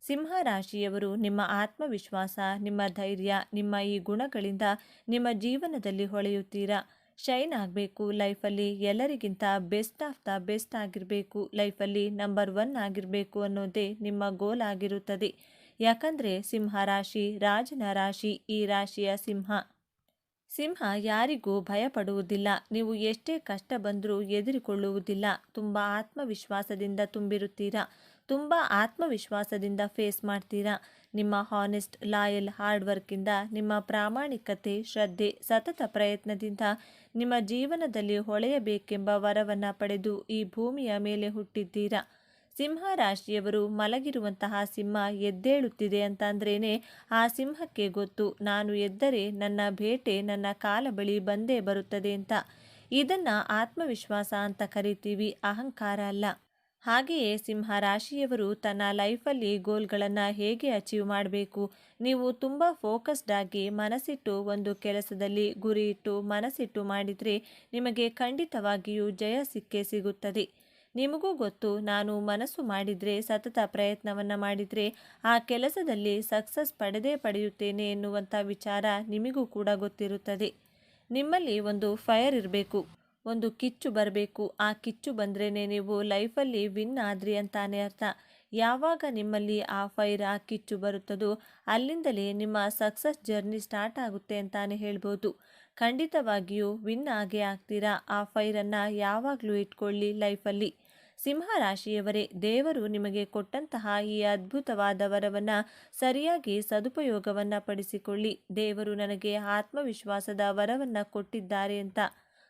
ಸಿಂಹರಾಶಿಯವರು ನಿಮ್ಮ ಆತ್ಮವಿಶ್ವಾಸ, ನಿಮ್ಮ ಧೈರ್ಯ, ನಿಮ್ಮ ಈ ಗುಣಗಳಿಂದ ನಿಮ್ಮ ಜೀವನದಲ್ಲಿ ಹೊಳೆಯುತ್ತೀರಾ. ಶೈನ್ ಆಗಬೇಕು ಲೈಫಲ್ಲಿ, ಎಲ್ಲರಿಗಿಂತ ಬೆಸ್ಟ್ ಆಫ್ ದ ಬೆಸ್ಟ್ ಆಗಿರಬೇಕು, ಲೈಫಲ್ಲಿ ನಂಬರ್ 1 ಆಗಿರಬೇಕು ಅನ್ನೋದೇ ನಿಮ್ಮ ಗೋಲ್ ಆಗಿರುತ್ತದೆ. ಯಾಕಂದರೆ ಸಿಂಹರಾಶಿ ರಾಜನ ರಾಶಿ. ಈ ರಾಶಿಯ ಸಿಂಹ ಯಾರಿಗೂ ಭಯಪಡುವುದಿಲ್ಲ. ನೀವು ಎಷ್ಟೇ ಕಷ್ಟ ಬಂದರೂ ಎದುರಿಕೊಳ್ಳುವುದಿಲ್ಲ. ತುಂಬ ಆತ್ಮವಿಶ್ವಾಸದಿಂದ ತುಂಬಿರುತ್ತೀರಾ. ತುಂಬ ಆತ್ಮವಿಶ್ವಾಸದಿಂದ ಫೇಸ್ ಮಾಡ್ತೀರಾ. ನಿಮ್ಮ ಹಾನೆಸ್ಟ್, ಲಾಯಲ್, ಹಾರ್ಡ್ ವರ್ಕಿಂದ, ನಿಮ್ಮ ಪ್ರಾಮಾಣಿಕತೆ, ಶ್ರದ್ಧೆ, ಸತತ ಪ್ರಯತ್ನದಿಂದ ನಿಮ್ಮ ಜೀವನದಲ್ಲಿ ಹೊಳೆಯಬೇಕೆಂಬ ವರವನ್ನು ಪಡೆದು ಈ ಭೂಮಿಯ ಮೇಲೆ ಹುಟ್ಟಿದ್ದೀರಾ. ಸಿಂಹರಾಶಿಯವರು ಮಲಗಿರುವಂತಹ ಸಿಂಹ ಎದ್ದೇಳುತ್ತಿದೆ ಅಂತಂದ್ರೇನೆ ಆ ಸಿಂಹಕ್ಕೆ ಗೊತ್ತು, ನಾನು ಎದ್ದರೆ ನನ್ನ ಬೇಟೆ ನನ್ನ ಕಾಲ ಬಳಿ ಬಂದೇ ಬರುತ್ತದೆ ಅಂತ. ಇದನ್ನು ಆತ್ಮವಿಶ್ವಾಸ ಅಂತ ಕರಿತೀವಿ, ಅಹಂಕಾರ ಅಲ್ಲ. ಹಾಗೆಯೇ ಸಿಂಹರಾಶಿಯವರು ತನ್ನ ಲೈಫಲ್ಲಿ ಗೋಲ್ಗಳನ್ನು ಹೇಗೆ ಅಚೀವ್ ಮಾಡಬೇಕು? ನೀವು ತುಂಬ ಫೋಕಸ್ಡ್ ಆಗಿ ಮನಸ್ಸಿಟ್ಟು ಒಂದು ಕೆಲಸದಲ್ಲಿ ಗುರಿ ಇಟ್ಟು ಮನಸ್ಸಿಟ್ಟು ಮಾಡಿದರೆ ನಿಮಗೆ ಖಂಡಿತವಾಗಿಯೂ ಜಯ ಸಿಕ್ಕೇ ಸಿಗುತ್ತದೆ. ನಿಮಗೂ ಗೊತ್ತು, ನಾನು ಮನಸ್ಸು ಮಾಡಿದರೆ, ಸತತ ಪ್ರಯತ್ನವನ್ನು ಮಾಡಿದರೆ ಆ ಕೆಲಸದಲ್ಲಿ ಸಕ್ಸಸ್ ಪಡೆಯುತ್ತೇನೆ ಎನ್ನುವಂಥ ವಿಚಾರ ನಿಮಗೂ ಕೂಡ ಗೊತ್ತಿರುತ್ತದೆ. ನಿಮ್ಮಲ್ಲಿ ಒಂದು ಫೈರ್ ಇರಬೇಕು, ಒಂದು ಕಿಚ್ಚು ಬರಬೇಕು. ಆ ಕಿಚ್ಚು ಬಂದ್ರೇ ನೀವು ಲೈಫಲ್ಲಿ ವಿನ್ ಆದ್ರಿ ಅಂತಾನೆ ಅರ್ಥ. ಯಾವಾಗ ನಿಮ್ಮಲ್ಲಿ ಆ ಫೈರ್, ಆ ಕಿಚ್ಚು ಬರುತ್ತದೋ ಅಲ್ಲಿಂದಲೇ ನಿಮ್ಮ ಸಕ್ಸಸ್ ಜರ್ನಿ ಸ್ಟಾರ್ಟ್ ಆಗುತ್ತೆ ಅಂತಾನೆ ಹೇಳ್ಬೋದು. ಖಂಡಿತವಾಗಿಯೂ ವಿನ್ ಆಗೇ ಆಗ್ತೀರಾ. ಆ ಫೈರನ್ನು ಯಾವಾಗಲೂ ಇಟ್ಕೊಳ್ಳಿ ಲೈಫಲ್ಲಿ. ಸಿಂಹರಾಶಿಯವರೇ, ದೇವರು ನಿಮಗೆ ಕೊಟ್ಟಂತಹ ಈ ಅದ್ಭುತವಾದ ವರವನ್ನು ಸರಿಯಾಗಿ ಸದುಪಯೋಗವನ್ನು ಪಡಿಸಿಕೊಳ್ಳಿ. ದೇವರು ನನಗೆ ಆತ್ಮವಿಶ್ವಾಸದ ವರವನ್ನು ಕೊಟ್ಟಿದ್ದಾರೆ ಅಂತ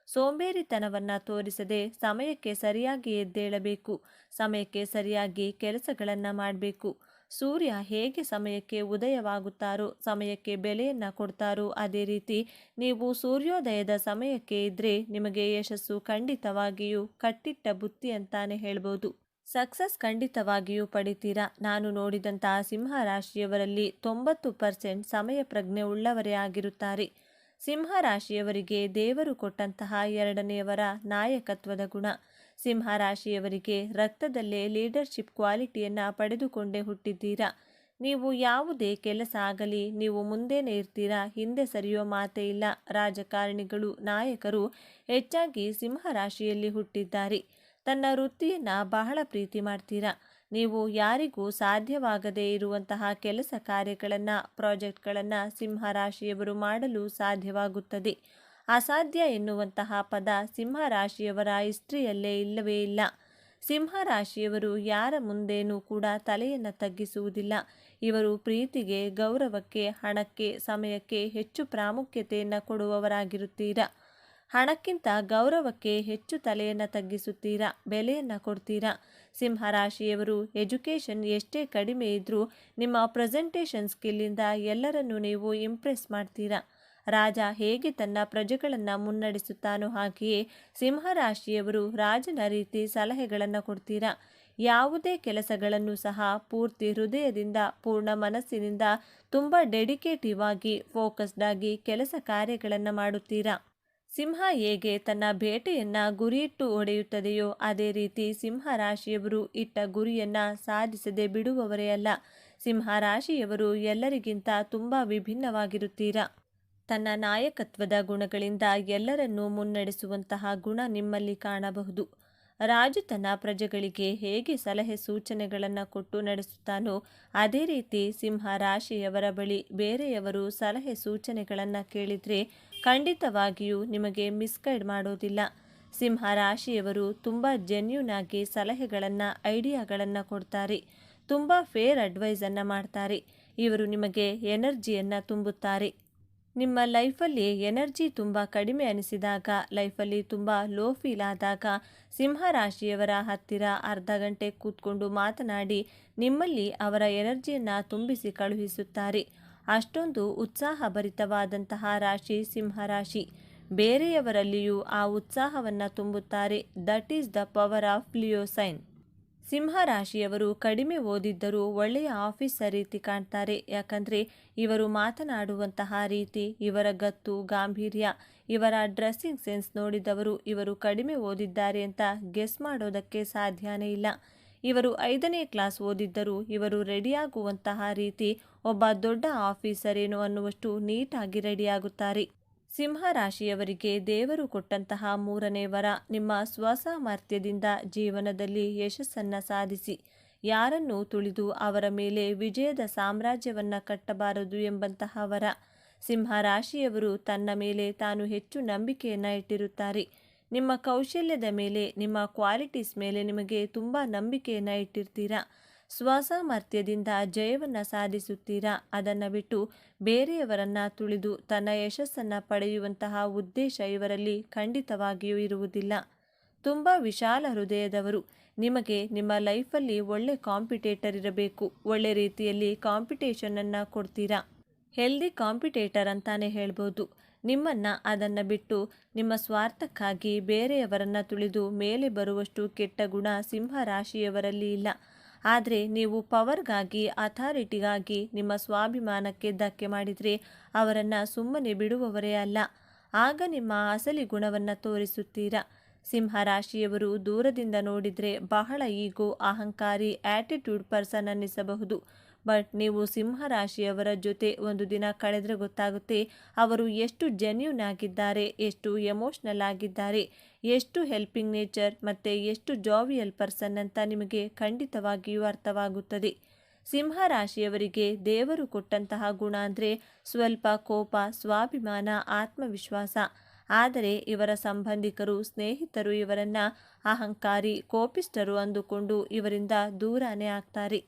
ಸೋಂಬೇರಿತನವನ್ನು ತೋರಿಸದೆ ಸಮಯಕ್ಕೆ ಸರಿಯಾಗಿ ಎದ್ದೇಳಬೇಕು. ಸಮಯಕ್ಕೆ ಸರಿಯಾಗಿ ಕೆಲಸಗಳನ್ನು ಮಾಡಬೇಕು. ಸೂರ್ಯ ಹೇಗೆ ಸಮಯಕ್ಕೆ ಉದಯವಾಗುತ್ತಾರೋ, ಸಮಯಕ್ಕೆ ಬೆಲೆಯನ್ನು ಕೊಡ್ತಾರೋ, ಅದೇ ರೀತಿ ನೀವು ಸೂರ್ಯೋದಯದ ಸಮಯಕ್ಕೆ ಇದ್ದರೆ ನಿಮಗೆ ಯಶಸ್ಸು ಖಂಡಿತವಾಗಿಯೂ ಕಟ್ಟಿಟ್ಟ ಬುತ್ತಿ ಅಂತಾನೆ ಹೇಳ್ಬೋದು. ಸಕ್ಸಸ್ ಖಂಡಿತವಾಗಿಯೂ ಪಡಿತೀರಾ. ನಾನು ನೋಡಿದಂತಹ ಸಿಂಹರಾಶಿಯವರಲ್ಲಿ 90% ಸಮಯ ಪ್ರಜ್ಞೆ ಉಳ್ಳವರೇ ಆಗಿರುತ್ತಾರೆ. ಸಿಂಹ ರಾಶಿಯವರಿಗೆ ದೇವರು ಕೊಟ್ಟಂತಹ ಎರಡನೆಯವರ ನಾಯಕತ್ವದ ಗುಣ. ಸಿಂಹ ರಾಶಿಯವರಿಗೆ ರಕ್ತದಲ್ಲೇ ಲೀಡರ್ಶಿಪ್ ಕ್ವಾಲಿಟಿಯನ್ನು ಪಡೆದುಕೊಂಡೇ ಹುಟ್ಟಿದ್ದೀರಾ. ನೀವು ಯಾವುದೇ ಕೆಲಸ ಆಗಲಿ ನೀವು ಮುಂದೆನೇ ಇರ್ತೀರಾ, ಹಿಂದೆ ಸರಿಯೋ ಮಾತೇ ಇಲ್ಲ. ರಾಜಕಾರಣಿಗಳು, ನಾಯಕರು ಹೆಚ್ಚಾಗಿ ಸಿಂಹ ರಾಶಿಯಲ್ಲಿ ಹುಟ್ಟಿದ್ದಾರೆ. ತನ್ನ ವೃತ್ತಿಯನ್ನು ಬಹಳ ಪ್ರೀತಿ ಮಾಡ್ತೀರಾ. ನೀವು ಯಾರಿಗೂ ಸಾಧ್ಯವಾಗದೇ ಇರುವಂತಹ ಕೆಲಸ ಕಾರ್ಯಗಳನ್ನು, ಪ್ರಾಜೆಕ್ಟ್ಗಳನ್ನು ಸಿಂಹ ರಾಶಿಯವರು ಮಾಡಲು ಸಾಧ್ಯವಾಗುತ್ತದೆ. ಅಸಾಧ್ಯ ಎನ್ನುವಂತಹ ಪದ ಸಿಂಹ ರಾಶಿಯವರ ಹಿಸ್ಟ್ರಿಯಲ್ಲೇ ಇಲ್ಲವೇ ಇಲ್ಲ. ಸಿಂಹ ರಾಶಿಯವರು ಯಾರ ಮುಂದೇನೂ ಕೂಡ ತಲೆಯನ್ನು ತಗ್ಗಿಸುವುದಿಲ್ಲ. ಇವರು ಪ್ರೀತಿಗೆ, ಗೌರವಕ್ಕೆ, ಹಣಕ್ಕೆ, ಸಮಯಕ್ಕೆ ಹೆಚ್ಚು ಪ್ರಾಮುಖ್ಯತೆಯನ್ನು ಕೊಡುವವರಾಗಿರುತ್ತೀರಾ. ಹಣಕ್ಕಿಂತ ಗೌರವಕ್ಕೆ ಹೆಚ್ಚು ತಲೆಯನ್ನು ತಗ್ಗಿಸುತ್ತೀರಾ, ಬೆಲೆಯನ್ನು ಕೊಡ್ತೀರಾ. ಸಿಂಹ ರಾಶಿಯವರು ಎಜುಕೇಷನ್ ಎಷ್ಟೇ ಕಡಿಮೆ ಇದ್ದರೂ ನಿಮ್ಮ ಪ್ರೆಸೆಂಟೇಷನ್ ಸ್ಕಿಲ್ಲಿಂದ ಎಲ್ಲರನ್ನೂ ನೀವು ಇಂಪ್ರೆಸ್ ಮಾಡ್ತೀರಾ. ರಾಜ ಹೇಗೆ ತನ್ನ ಪ್ರಜೆಗಳನ್ನು ಮುನ್ನಡೆಸುತ್ತಾನೋ ಹಾಗೆಯೇ ಸಿಂಹ ರಾಶಿಯವರು ರಾಜನ ರೀತಿ ಸಲಹೆಗಳನ್ನು ಕೊಡ್ತೀರಾ. ಯಾವುದೇ ಕೆಲಸಗಳನ್ನು ಸಹ ಪೂರ್ತಿ ಹೃದಯದಿಂದ, ಪೂರ್ಣ ಮನಸ್ಸಿನಿಂದ, ತುಂಬ ಡೆಡಿಕೇಟಿವ್ ಆಗಿ, ಫೋಕಸ್ಡ್ ಆಗಿ ಕೆಲಸ ಕಾರ್ಯಗಳನ್ನು ಮಾಡುತ್ತೀರಾ. ಸಿಂಹ ಹೇಗೆ ತನ್ನ ಬೇಟೆಯನ್ನು ಗುರಿಯಿಟ್ಟು ಹೊಡೆಯುತ್ತದೆಯೋ ಅದೇ ರೀತಿ ಸಿಂಹ ರಾಶಿಯವರು ಇಟ್ಟ ಗುರಿಯನ್ನು ಸಾಧಿಸದೆ ಬಿಡುವವರೇ ಅಲ್ಲ. ಸಿಂಹ ರಾಶಿಯವರು ಎಲ್ಲರಿಗಿಂತ ತುಂಬ ವಿಭಿನ್ನವಾಗಿರುತ್ತೀರಾ. ತನ್ನ ನಾಯಕತ್ವದ ಗುಣಗಳಿಂದ ಎಲ್ಲರನ್ನೂ ಮುನ್ನಡೆಸುವಂತಹ ಗುಣ ನಿಮ್ಮಲ್ಲಿ ಕಾಣಬಹುದು. ರಾಜು ತನ್ನ ಪ್ರಜೆಗಳಿಗೆ ಹೇಗೆ ಸಲಹೆ ಸೂಚನೆಗಳನ್ನು ಕೊಟ್ಟು ನಡೆಸುತ್ತಾನೋ ಅದೇ ರೀತಿ ಸಿಂಹ ರಾಶಿಯವರ ಬಳಿ ಬೇರೆಯವರು ಸಲಹೆ ಸೂಚನೆಗಳನ್ನು ಕೇಳಿದರೆ ಖಂಡಿತವಾಗಿಯೂ ನಿಮಗೆ ಮಿಸ್ಗೈಡ್ ಮಾಡೋದಿಲ್ಲ. ಸಿಂಹ ರಾಶಿಯವರು ತುಂಬ ಜೆನ್ಯೂನ್ ಆಗಿ ಸಲಹೆಗಳನ್ನು, ಐಡಿಯಾಗಳನ್ನು ಕೊಡ್ತಾರೆ. ತುಂಬ ಫೇರ್ ಅಡ್ವೈಸನ್ನು ಮಾಡ್ತಾರೆ. ಇವರು ನಿಮಗೆ ಎನರ್ಜಿಯನ್ನು ತುಂಬುತ್ತಾರೆ. ನಿಮ್ಮ ಲೈಫಲ್ಲಿ ಎನರ್ಜಿ ತುಂಬ ಕಡಿಮೆ ಅನಿಸಿದಾಗ, ಲೈಫಲ್ಲಿ ತುಂಬ ಲೋ ಫೀಲ್ ಆದಾಗ ಸಿಂಹ ರಾಶಿಯವರ ಹತ್ತಿರ ಅರ್ಧ ಗಂಟೆ ಕೂತ್ಕೊಂಡು ಮಾತನಾಡಿ ನಿಮ್ಮಲ್ಲಿ ಅವರ ಎನರ್ಜಿಯನ್ನು ತುಂಬಿಸಿ ಕಳುಹಿಸುತ್ತಾರೆ. ಅಷ್ಟೊಂದು ಉತ್ಸಾಹಭರಿತವಾದಂತಹ ರಾಶಿ ಸಿಂಹ ರಾಶಿ. ಬೇರೆಯವರಲ್ಲಿಯೂ ಆ ಉತ್ಸಾಹವನ್ನು ತುಂಬುತ್ತಾರೆ. That is the power of Leo sign. ಸಿಂಹ ರಾಶಿಯವರು ಕಡಿಮೆ ಓದಿದ್ದರೂ ಒಳ್ಳೆಯ ಆಫೀಸರ್ ರೀತಿ ಕಾಣ್ತಾರೆ. ಯಾಕಂದರೆ ಇವರು ಮಾತನಾಡುವಂತಹ ರೀತಿ, ಇವರ ಗತ್ತು, ಗಾಂಭೀರ್ಯ, ಇವರ ಡ್ರೆಸ್ಸಿಂಗ್ ಸೆನ್ಸ್ ನೋಡಿದವರು ಇವರು ಕಡಿಮೆ ಓದಿದ್ದಾರೆ ಅಂತ ಗೆಸ್ ಮಾಡೋದಕ್ಕೆ ಸಾಧ್ಯನೇ ಇಲ್ಲ. ಇವರು 5ನೇ ಕ್ಲಾಸ್ ಓದಿದ್ದರೂ ಇವರು ರೆಡಿಯಾಗುವಂತಹ ರೀತಿ ಒಬ್ಬ ದೊಡ್ಡ ಆಫೀಸರ್ ಏನು ಅನ್ನುವಷ್ಟು ನೀಟಾಗಿ ರೆಡಿಯಾಗುತ್ತಾರೆ. ಸಿಂಹ ರಾಶಿಯವರಿಗೆ ದೇವರು ಕೊಟ್ಟಂತಹ 3ನೇ ವರ ನಿಮ್ಮ ಸ್ವಸಾಮರ್ಥ್ಯದಿಂದ ಜೀವನದಲ್ಲಿ ಯಶಸ್ಸನ್ನು ಸಾಧಿಸಿ. ಯಾರನ್ನೂ ತುಳಿದು ಅವರ ಮೇಲೆ ವಿಜಯದ ಸಾಮ್ರಾಜ್ಯವನ್ನು ಕಟ್ಟಬಾರದು ಎಂಬಂತಹ ವರ. ಸಿಂಹ ರಾಶಿಯವರು ತನ್ನ ಮೇಲೆ ತಾನು ಹೆಚ್ಚು ನಂಬಿಕೆಯನ್ನು ಇಟ್ಟಿರುತ್ತಾರೆ. ನಿಮ್ಮ ಕೌಶಲ್ಯದ ಮೇಲೆ, ನಿಮ್ಮ ಕ್ವಾಲಿಟೀಸ್ ಮೇಲೆ ನಿಮಗೆ ತುಂಬ ನಂಬಿಕೆಯನ್ನು ಇಟ್ಟಿರ್ತೀರಾ. ಸ್ವಸಾಮರ್ಥ್ಯದಿಂದ ಜಯವನ್ನು ಸಾಧಿಸುತ್ತೀರಾ. ಅದನ್ನು ಬಿಟ್ಟು ಬೇರೆಯವರನ್ನು ತುಳಿದು ತನ್ನ ಯಶಸ್ಸನ್ನು ಪಡೆಯುವಂತಹ ಉದ್ದೇಶ ಇವರಲ್ಲಿ ಖಂಡಿತವಾಗಿಯೂ ಇರುವುದಿಲ್ಲ. ತುಂಬ ವಿಶಾಲ ಹೃದಯದವರು. ನಿಮಗೆ ನಿಮ್ಮ ಲೈಫಲ್ಲಿ ಒಳ್ಳೆ ಕಾಂಪಿಟೇಟರ್ ಇರಬೇಕು. ಒಳ್ಳೆ ರೀತಿಯಲ್ಲಿ ಕಾಂಪಿಟೇಷನನ್ನು ಕೊಡ್ತೀರಾ. ಹೆಲ್ದಿ ಕಾಂಪಿಟೇಟರ್ ಅಂತಾನೆ ಹೇಳ್ಬೋದು. ನಿಮ್ಮನ್ನು ಅದನ್ನು ಬಿಟ್ಟು ನಿಮ್ಮ ಸ್ವಾರ್ಥಕ್ಕಾಗಿ ಬೇರೆಯವರನ್ನು ತುಳಿದು ಮೇಲೆ ಬರುವಷ್ಟು ಕೆಟ್ಟ ಗುಣ ಸಿಂಹ ರಾಶಿಯವರಲ್ಲಿ ಇಲ್ಲ. ಆದರೆ ನೀವು ಪವರ್ಗಾಗಿ, ಅಥಾರಿಟಿಗಾಗಿ, ನಿಮ್ಮ ಸ್ವಾಭಿಮಾನಕ್ಕೆ ಧಕ್ಕೆ ಮಾಡಿದರೆ ಅವರನ್ನು ಸುಮ್ಮನೆ ಬಿಡುವವರೇ ಅಲ್ಲ. ಆಗ ನಿಮ್ಮ ಅಸಲಿ ಗುಣವನ್ನು ತೋರಿಸುತ್ತೀರಾ. ಸಿಂಹ ರಾಶಿಯವರು ದೂರದಿಂದ ನೋಡಿದರೆ ಬಹಳ ಈಗೋ, ಅಹಂಕಾರಿ, ಆ್ಯಟಿಟ್ಯೂಡ್ ಪರ್ಸನ್ ಅನ್ನಿಸಬಹುದು. ಬಟ್ ನೀವು ಸಿಂಹ ರಾಶಿಯವರ ಜೊತೆ ಒಂದು ದಿನ ಕಳೆದರೆ ಗೊತ್ತಾಗುತ್ತೆ ಅವರು ಎಷ್ಟು ಜೆನ್ಯೂನ್ ಆಗಿದ್ದಾರೆ, ಎಷ್ಟು ಎಮೋಷ್ನಲ್ ಆಗಿದ್ದಾರೆ, ಎಷ್ಟು ಹೆಲ್ಪಿಂಗ್ ನೇಚರ್ ಮತ್ತು ಎಷ್ಟು ಜಾವಿಯಲ್ ಪರ್ಸನ್ ಅಂತ ನಿಮಗೆ ಖಂಡಿತವಾಗಿಯೂ ಅರ್ಥವಾಗುತ್ತದೆ. ಸಿಂಹ ರಾಶಿಯವರಿಗೆ ದೇವರು ಕೊಟ್ಟಂತಹ ಗುಣ ಅಂದರೆ ಸ್ವಲ್ಪ ಕೋಪ, ಸ್ವಾಭಿಮಾನ, ಆತ್ಮವಿಶ್ವಾಸ. ಆದರೆ ಇವರ ಸಂಬಂಧಿಕರು, ಸ್ನೇಹಿತರು ಇವರನ್ನು ಅಹಂಕಾರಿ, ಕೋಪಿಷ್ಟರು ಅಂದುಕೊಂಡು ಇವರಿಂದ ದೂರನೇ ಆಗ್ತಾರೆ.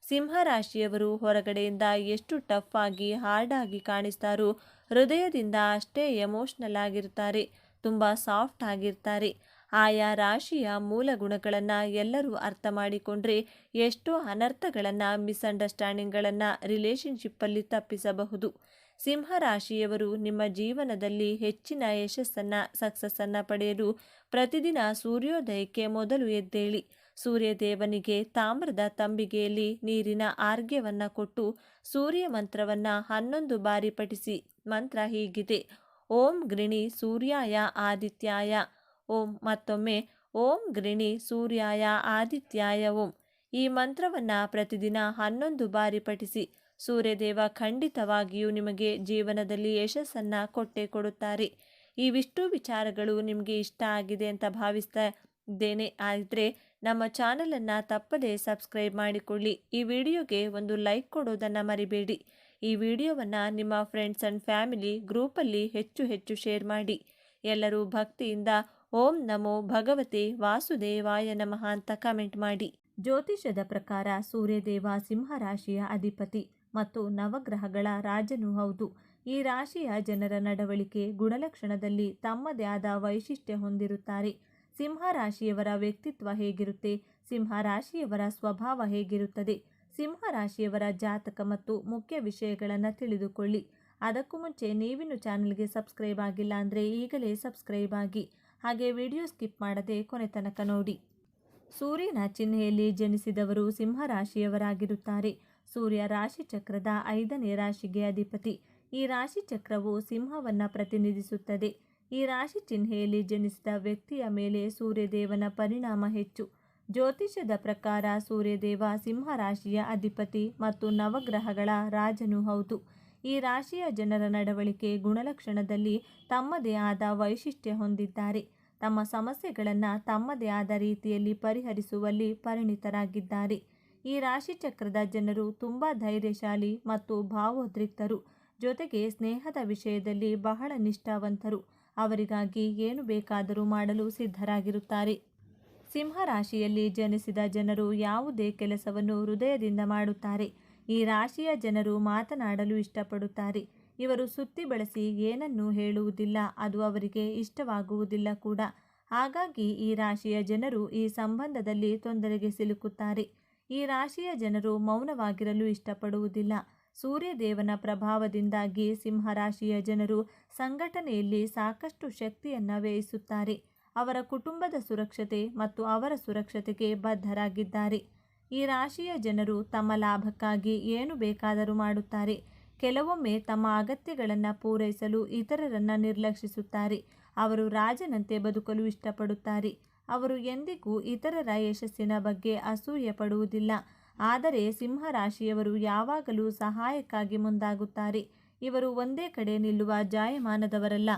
ಸಿಂಹ ರಾಶಿಯವರು ಹೊರಗಡೆಯಿಂದ ಎಷ್ಟು ಟಫ್ ಆಗಿ, ಹಾರ್ಡ್ ಆಗಿ ಕಾಣಿಸ್ತಾರೋ ಹೃದಯದಿಂದ ಅಷ್ಟೇ ಎಮೋಷ್ನಲ್ ಆಗಿರ್ತಾರೆ. ತುಂಬ ಸಾಫ್ಟ್ ಆಗಿರ್ತಾರೆ. ಆಯಾ ರಾಶಿಯ ಮೂಲ ಗುಣಗಳನ್ನು ಎಲ್ಲರೂ ಅರ್ಥ ಮಾಡಿಕೊಂಡ್ರೆ ಎಷ್ಟೋ ಅನರ್ಥಗಳನ್ನು, ಮಿಸ್ಅಂಡರ್ಸ್ಟ್ಯಾಂಡಿಂಗ್ಗಳನ್ನು ರಿಲೇಷನ್ಶಿಪ್ಪಲ್ಲಿ ತಪ್ಪಿಸಬಹುದು. ಸಿಂಹ ರಾಶಿಯವರು ನಿಮ್ಮ ಜೀವನದಲ್ಲಿ ಹೆಚ್ಚಿನ ಯಶಸ್ಸನ್ನು, ಸಕ್ಸಸ್ಸನ್ನು ಪಡೆಯಲು ಪ್ರತಿದಿನ ಸೂರ್ಯೋದಯಕ್ಕೆ ಮೊದಲು ಎದ್ದೇಳಿ. ಸೂರ್ಯದೇವನಿಗೆ ತಾಮ್ರದ ತಂಬಿಗೆಯಲ್ಲಿ ನೀರಿನ ಆರ್ಘ್ಯವನ್ನು ಕೊಟ್ಟು ಸೂರ್ಯ ಮಂತ್ರವನ್ನು 11 ಬಾರಿ ಪಠಿಸಿ. ಮಂತ್ರ ಹೀಗಿದೆ: ಓಂ ಗೃಣಿ ಸೂರ್ಯಾಯ ಆದಿತ್ಯಾಯ ಓಂ. ಮತ್ತೊಮ್ಮೆ ಓಂ ಗೃಣಿ ಸೂರ್ಯಾಯ ಆದಿತ್ಯಾಯ ಓಂ. ಈ ಮಂತ್ರವನ್ನು ಪ್ರತಿದಿನ 11 ಬಾರಿ ಪಠಿಸಿ. ಸೂರ್ಯದೇವ ಖಂಡಿತವಾಗಿಯೂ ನಿಮಗೆ ಜೀವನದಲ್ಲಿ ಯಶಸ್ಸನ್ನು ಕೊಟ್ಟೇ ಕೊಡುತ್ತಾರೆ. ಇವಿಷ್ಟು ವಿಚಾರಗಳು ನಿಮಗೆ ಇಷ್ಟ ಆಗಿದೆ ಅಂತ ಭಾವಿಸ್ತಾ ಇದ್ದೇನೆ. ಆದರೆ ನಮ್ಮ ಚಾನಲನ್ನು ತಪ್ಪದೇ ಸಬ್ಸ್ಕ್ರೈಬ್ ಮಾಡಿಕೊಳ್ಳಿ. ಈ ವಿಡಿಯೋಗೆ ಒಂದು ಲೈಕ್ ಕೊಡೋದನ್ನು ಮರಿಬೇಡಿ. ಈ ವಿಡಿಯೋವನ್ನು ನಿಮ್ಮ ಫ್ರೆಂಡ್ಸ್ ಆ್ಯಂಡ್ ಫ್ಯಾಮಿಲಿ ಗ್ರೂಪಲ್ಲಿ ಹೆಚ್ಚು ಶೇರ್ ಮಾಡಿ. ಎಲ್ಲರೂ ಭಕ್ತಿಯಿಂದ ಓಂ ನಮೋ ಭಗವತೆ ವಾಸುದೇವಾಯ ನಮಃ ಅಂತ ಕಮೆಂಟ್ ಮಾಡಿ. ಜ್ಯೋತಿಷದ ಪ್ರಕಾರ ಸೂರ್ಯದೇವ ಸಿಂಹರಾಶಿಯ ಅಧಿಪತಿ ಮತ್ತು ನವಗ್ರಹಗಳ ರಾಜನೂ ಹೌದು. ಈ ರಾಶಿಯ ಜನರ ನಡವಳಿಕೆ ಗುಣಲಕ್ಷಣದಲ್ಲಿ ತಮ್ಮದೇ ಆದ ವೈಶಿಷ್ಟ್ಯ ಹೊಂದಿರುತ್ತಾರೆ. ಸಿಂಹರಾಶಿಯವರ ವ್ಯಕ್ತಿತ್ವ ಹೇಗಿರುತ್ತೆ, ಸಿಂಹರಾಶಿಯವರ ಸ್ವಭಾವ ಹೇಗಿರುತ್ತದೆ, ಸಿಂಹರಾಶಿಯವರ ಜಾತಕ ಮತ್ತು ಮುಖ್ಯ ವಿಷಯಗಳನ್ನು ತಿಳಿದುಕೊಳ್ಳಿ. ಅದಕ್ಕೂ ಮುಂಚೆ ನೀವಿನ್ನು ಚಾನಲ್ಗೆ ಸಬ್ಸ್ಕ್ರೈಬ್ ಆಗಿಲ್ಲ ಅಂದರೆ ಈಗಲೇ ಸಬ್ಸ್ಕ್ರೈಬ್ ಆಗಿ, ಹಾಗೆ ವಿಡಿಯೋ ಸ್ಕಿಪ್ ಮಾಡದೆ ಕೊನೆ ತನಕ ನೋಡಿ. ಸೂರ್ಯನ ಚಿಹ್ನೆಯಲ್ಲಿ ಜನಿಸಿದವರು ಸಿಂಹರಾಶಿಯವರಾಗಿರುತ್ತಾರೆ. ಸೂರ್ಯ ರಾಶಿ ಚಕ್ರದ 5ನೇ ರಾಶಿಗೆ ಅಧಿಪತಿ. ಈ ರಾಶಿ ಚಕ್ರವು ಸಿಂಹವನ್ನು ಪ್ರತಿನಿಧಿಸುತ್ತದೆ. ಈ ರಾಶಿ ಚಿಹ್ನೆಯಲ್ಲಿ ಜನಿಸಿದ ವ್ಯಕ್ತಿಯ ಮೇಲೆ ಸೂರ್ಯದೇವನ ಪರಿಣಾಮ ಹೆಚ್ಚು. ಜ್ಯೋತಿಷದ ಪ್ರಕಾರ ಸೂರ್ಯದೇವ ಸಿಂಹರಾಶಿಯ ಅಧಿಪತಿ ಮತ್ತು ನವಗ್ರಹಗಳ ರಾಜನೂ ಹೌದು. ಈ ರಾಶಿಯ ಜನರ ನಡವಳಿಕೆ ಗುಣಲಕ್ಷಣದಲ್ಲಿ ತಮ್ಮದೇ ಆದ ವೈಶಿಷ್ಟ್ಯ ಹೊಂದಿದ್ದಾರೆ. ತಮ್ಮ ಸಮಸ್ಯೆಗಳನ್ನು ತಮ್ಮದೇ ಆದ ರೀತಿಯಲ್ಲಿ ಪರಿಹರಿಸುವಲ್ಲಿ ಪರಿಣಿತರಾಗಿದ್ದಾರೆ. ಈ ರಾಶಿ ಚಕ್ರದ ಜನರು ತುಂಬ ಧೈರ್ಯಶಾಲಿ ಮತ್ತು ಭಾವೋದ್ರಿಕ್ತರು. ಜೊತೆಗೆ ಸ್ನೇಹದ ವಿಷಯದಲ್ಲಿ ಬಹಳ ನಿಷ್ಠಾವಂತರು. ಅವರಿಗಾಗಿ ಏನು ಬೇಕಾದರೂ ಮಾಡಲು ಸಿದ್ಧರಾಗಿರುತ್ತಾರೆ. ಸಿಂಹರಾಶಿಯಲ್ಲಿ ಜನಿಸಿದ ಜನರು ಯಾವುದೇ ಕೆಲಸವನ್ನು ಹೃದಯದಿಂದ ಮಾಡುತ್ತಾರೆ. ಈ ರಾಶಿಯ ಜನರು ಮಾತನಾಡಲು ಇಷ್ಟಪಡುತ್ತಾರೆ. ಇವರು ಸುತ್ತಿ ಬಳಸಿ ಏನನ್ನೂ ಹೇಳುವುದಿಲ್ಲ, ಅದು ಅವರಿಗೆ ಇಷ್ಟವಾಗುವುದಿಲ್ಲ ಕೂಡ. ಹಾಗಾಗಿ ಈ ರಾಶಿಯ ಜನರು ಈ ಸಂಬಂಧದಲ್ಲಿ ತೊಂದರೆಗೆ ಸಿಲುಕುತ್ತಾರೆ. ಈ ರಾಶಿಯ ಜನರು ಮೌನವಾಗಿರಲು ಇಷ್ಟಪಡುವುದಿಲ್ಲ. ಸೂರ್ಯದೇವನ ಪ್ರಭಾವದಿಂದಾಗಿ ಸಿಂಹರಾಶಿಯ ಜನರು ಸಂಘಟನೆಯಲ್ಲಿ ಸಾಕಷ್ಟು ಶಕ್ತಿಯನ್ನು ವ್ಯಯಿಸುತ್ತಾರೆ. ಅವರ ಕುಟುಂಬದ ಸುರಕ್ಷತೆ ಮತ್ತು ಅವರ ಸುರಕ್ಷತೆಗೆ ಬದ್ಧರಾಗಿದ್ದಾರೆ. ಈ ರಾಶಿಯ ಜನರು ತಮ್ಮ ಲಾಭಕ್ಕಾಗಿ ಏನು ಬೇಕಾದರೂ ಮಾಡುತ್ತಾರೆ. ಕೆಲವೊಮ್ಮೆ ತಮ್ಮ ಅಗತ್ಯಗಳನ್ನು ಪೂರೈಸಲು ಇತರರನ್ನು ನಿರ್ಲಕ್ಷಿಸುತ್ತಾರೆ. ಅವರು ರಾಜನಂತೆ ಬದುಕಲು ಇಷ್ಟಪಡುತ್ತಾರೆ. ಅವರು ಎಂದಿಗೂ ಇತರರ ಯಶಸ್ಸಿನ ಬಗ್ಗೆ ಅಸೂಯೆ ಪಡುವುದಿಲ್ಲ. ಆದರೆ ಸಿಂಹರಾಶಿಯವರು ಯಾವಾಗಲೂ ಸಹಾಯಕ್ಕಾಗಿ ಮುಂದಾಗುತ್ತಾರೆ. ಇವರು ಒಂದೇ ಕಡೆ ನಿಲ್ಲುವ ಜಾಯಮಾನದವರಲ್ಲ.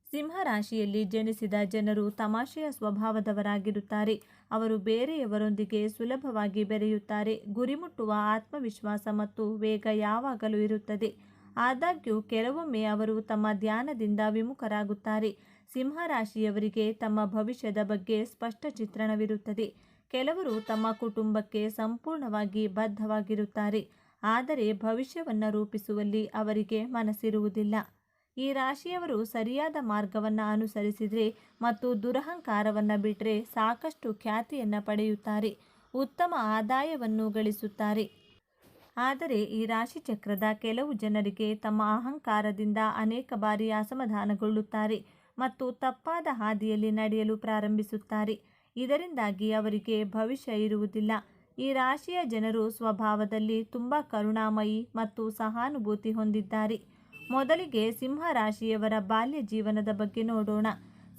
ಸಿಂಹರಾಶಿಯಲ್ಲಿ ಜನಿಸಿದ ಜನರು ತಮಾಷೆಯ ಸ್ವಭಾವದವರಾಗಿರುತ್ತಾರೆ. ಅವರು ಬೇರೆಯವರೊಂದಿಗೆ ಸುಲಭವಾಗಿ ಬೆರೆಯುತ್ತಾರೆ. ಗುರಿ ಮುಟ್ಟುವ ಆತ್ಮವಿಶ್ವಾಸ ಮತ್ತು ವೇಗ ಯಾವಾಗಲೂ ಇರುತ್ತದೆ. ಆದಾಗ್ಯೂ ಕೆಲವೊಮ್ಮೆ ಅವರು ತಮ್ಮ ಧ್ಯಾನದಿಂದ ವಿಮುಖರಾಗುತ್ತಾರೆ. ಸಿಂಹರಾಶಿಯವರಿಗೆ ತಮ್ಮ ಭವಿಷ್ಯದ ಬಗ್ಗೆ ಸ್ಪಷ್ಟ ಚಿತ್ರಣವಿರುತ್ತದೆ. ಕೆಲವರು ತಮ್ಮ ಕುಟುಂಬಕ್ಕೆ ಸಂಪೂರ್ಣವಾಗಿ ಬದ್ಧವಾಗಿರುತ್ತಾರೆ, ಆದರೆ ಭವಿಷ್ಯವನ್ನು ರೂಪಿಸುವಲ್ಲಿ ಅವರಿಗೆ ಮನಸ್ಸಿರುವುದಿಲ್ಲ. ಈ ರಾಶಿಯವರು ಸರಿಯಾದ ಮಾರ್ಗವನ್ನು ಅನುಸರಿಸಿದರೆ ಮತ್ತು ದುರಹಂಕಾರವನ್ನು ಬಿಟ್ಟರೆ ಸಾಕಷ್ಟು ಖ್ಯಾತಿಯನ್ನು ಪಡೆಯುತ್ತಾರೆ, ಉತ್ತಮ ಆದಾಯವನ್ನು ಗಳಿಸುತ್ತಾರೆ. ಆದರೆ ಈ ರಾಶಿ ಚಕ್ರದ ಕೆಲವು ಜನರಿಗೆ ತಮ್ಮ ಅಹಂಕಾರದಿಂದ ಅನೇಕ ಬಾರಿ ಅಸಮಾಧಾನಗೊಳ್ಳುತ್ತಾರೆ ಮತ್ತು ತಪ್ಪಾದ ಹಾದಿಯಲ್ಲಿ ನಡೆಯಲು ಪ್ರಾರಂಭಿಸುತ್ತಾರೆ. ಇದರಿಂದಾಗಿ ಅವರಿಗೆ ಭವಿಷ್ಯ ಇರುವುದಿಲ್ಲ. ಈ ರಾಶಿಯ ಜನರು ಸ್ವಭಾವದಲ್ಲಿ ತುಂಬ ಕರುಣಾಮಯಿ ಮತ್ತು ಸಹಾನುಭೂತಿ ಹೊಂದಿದ್ದಾರೆ. ಮೊದಲಿಗೆ ಸಿಂಹರಾಶಿಯವರ ಬಾಲ್ಯ ಜೀವನದ ಬಗ್ಗೆ ನೋಡೋಣ.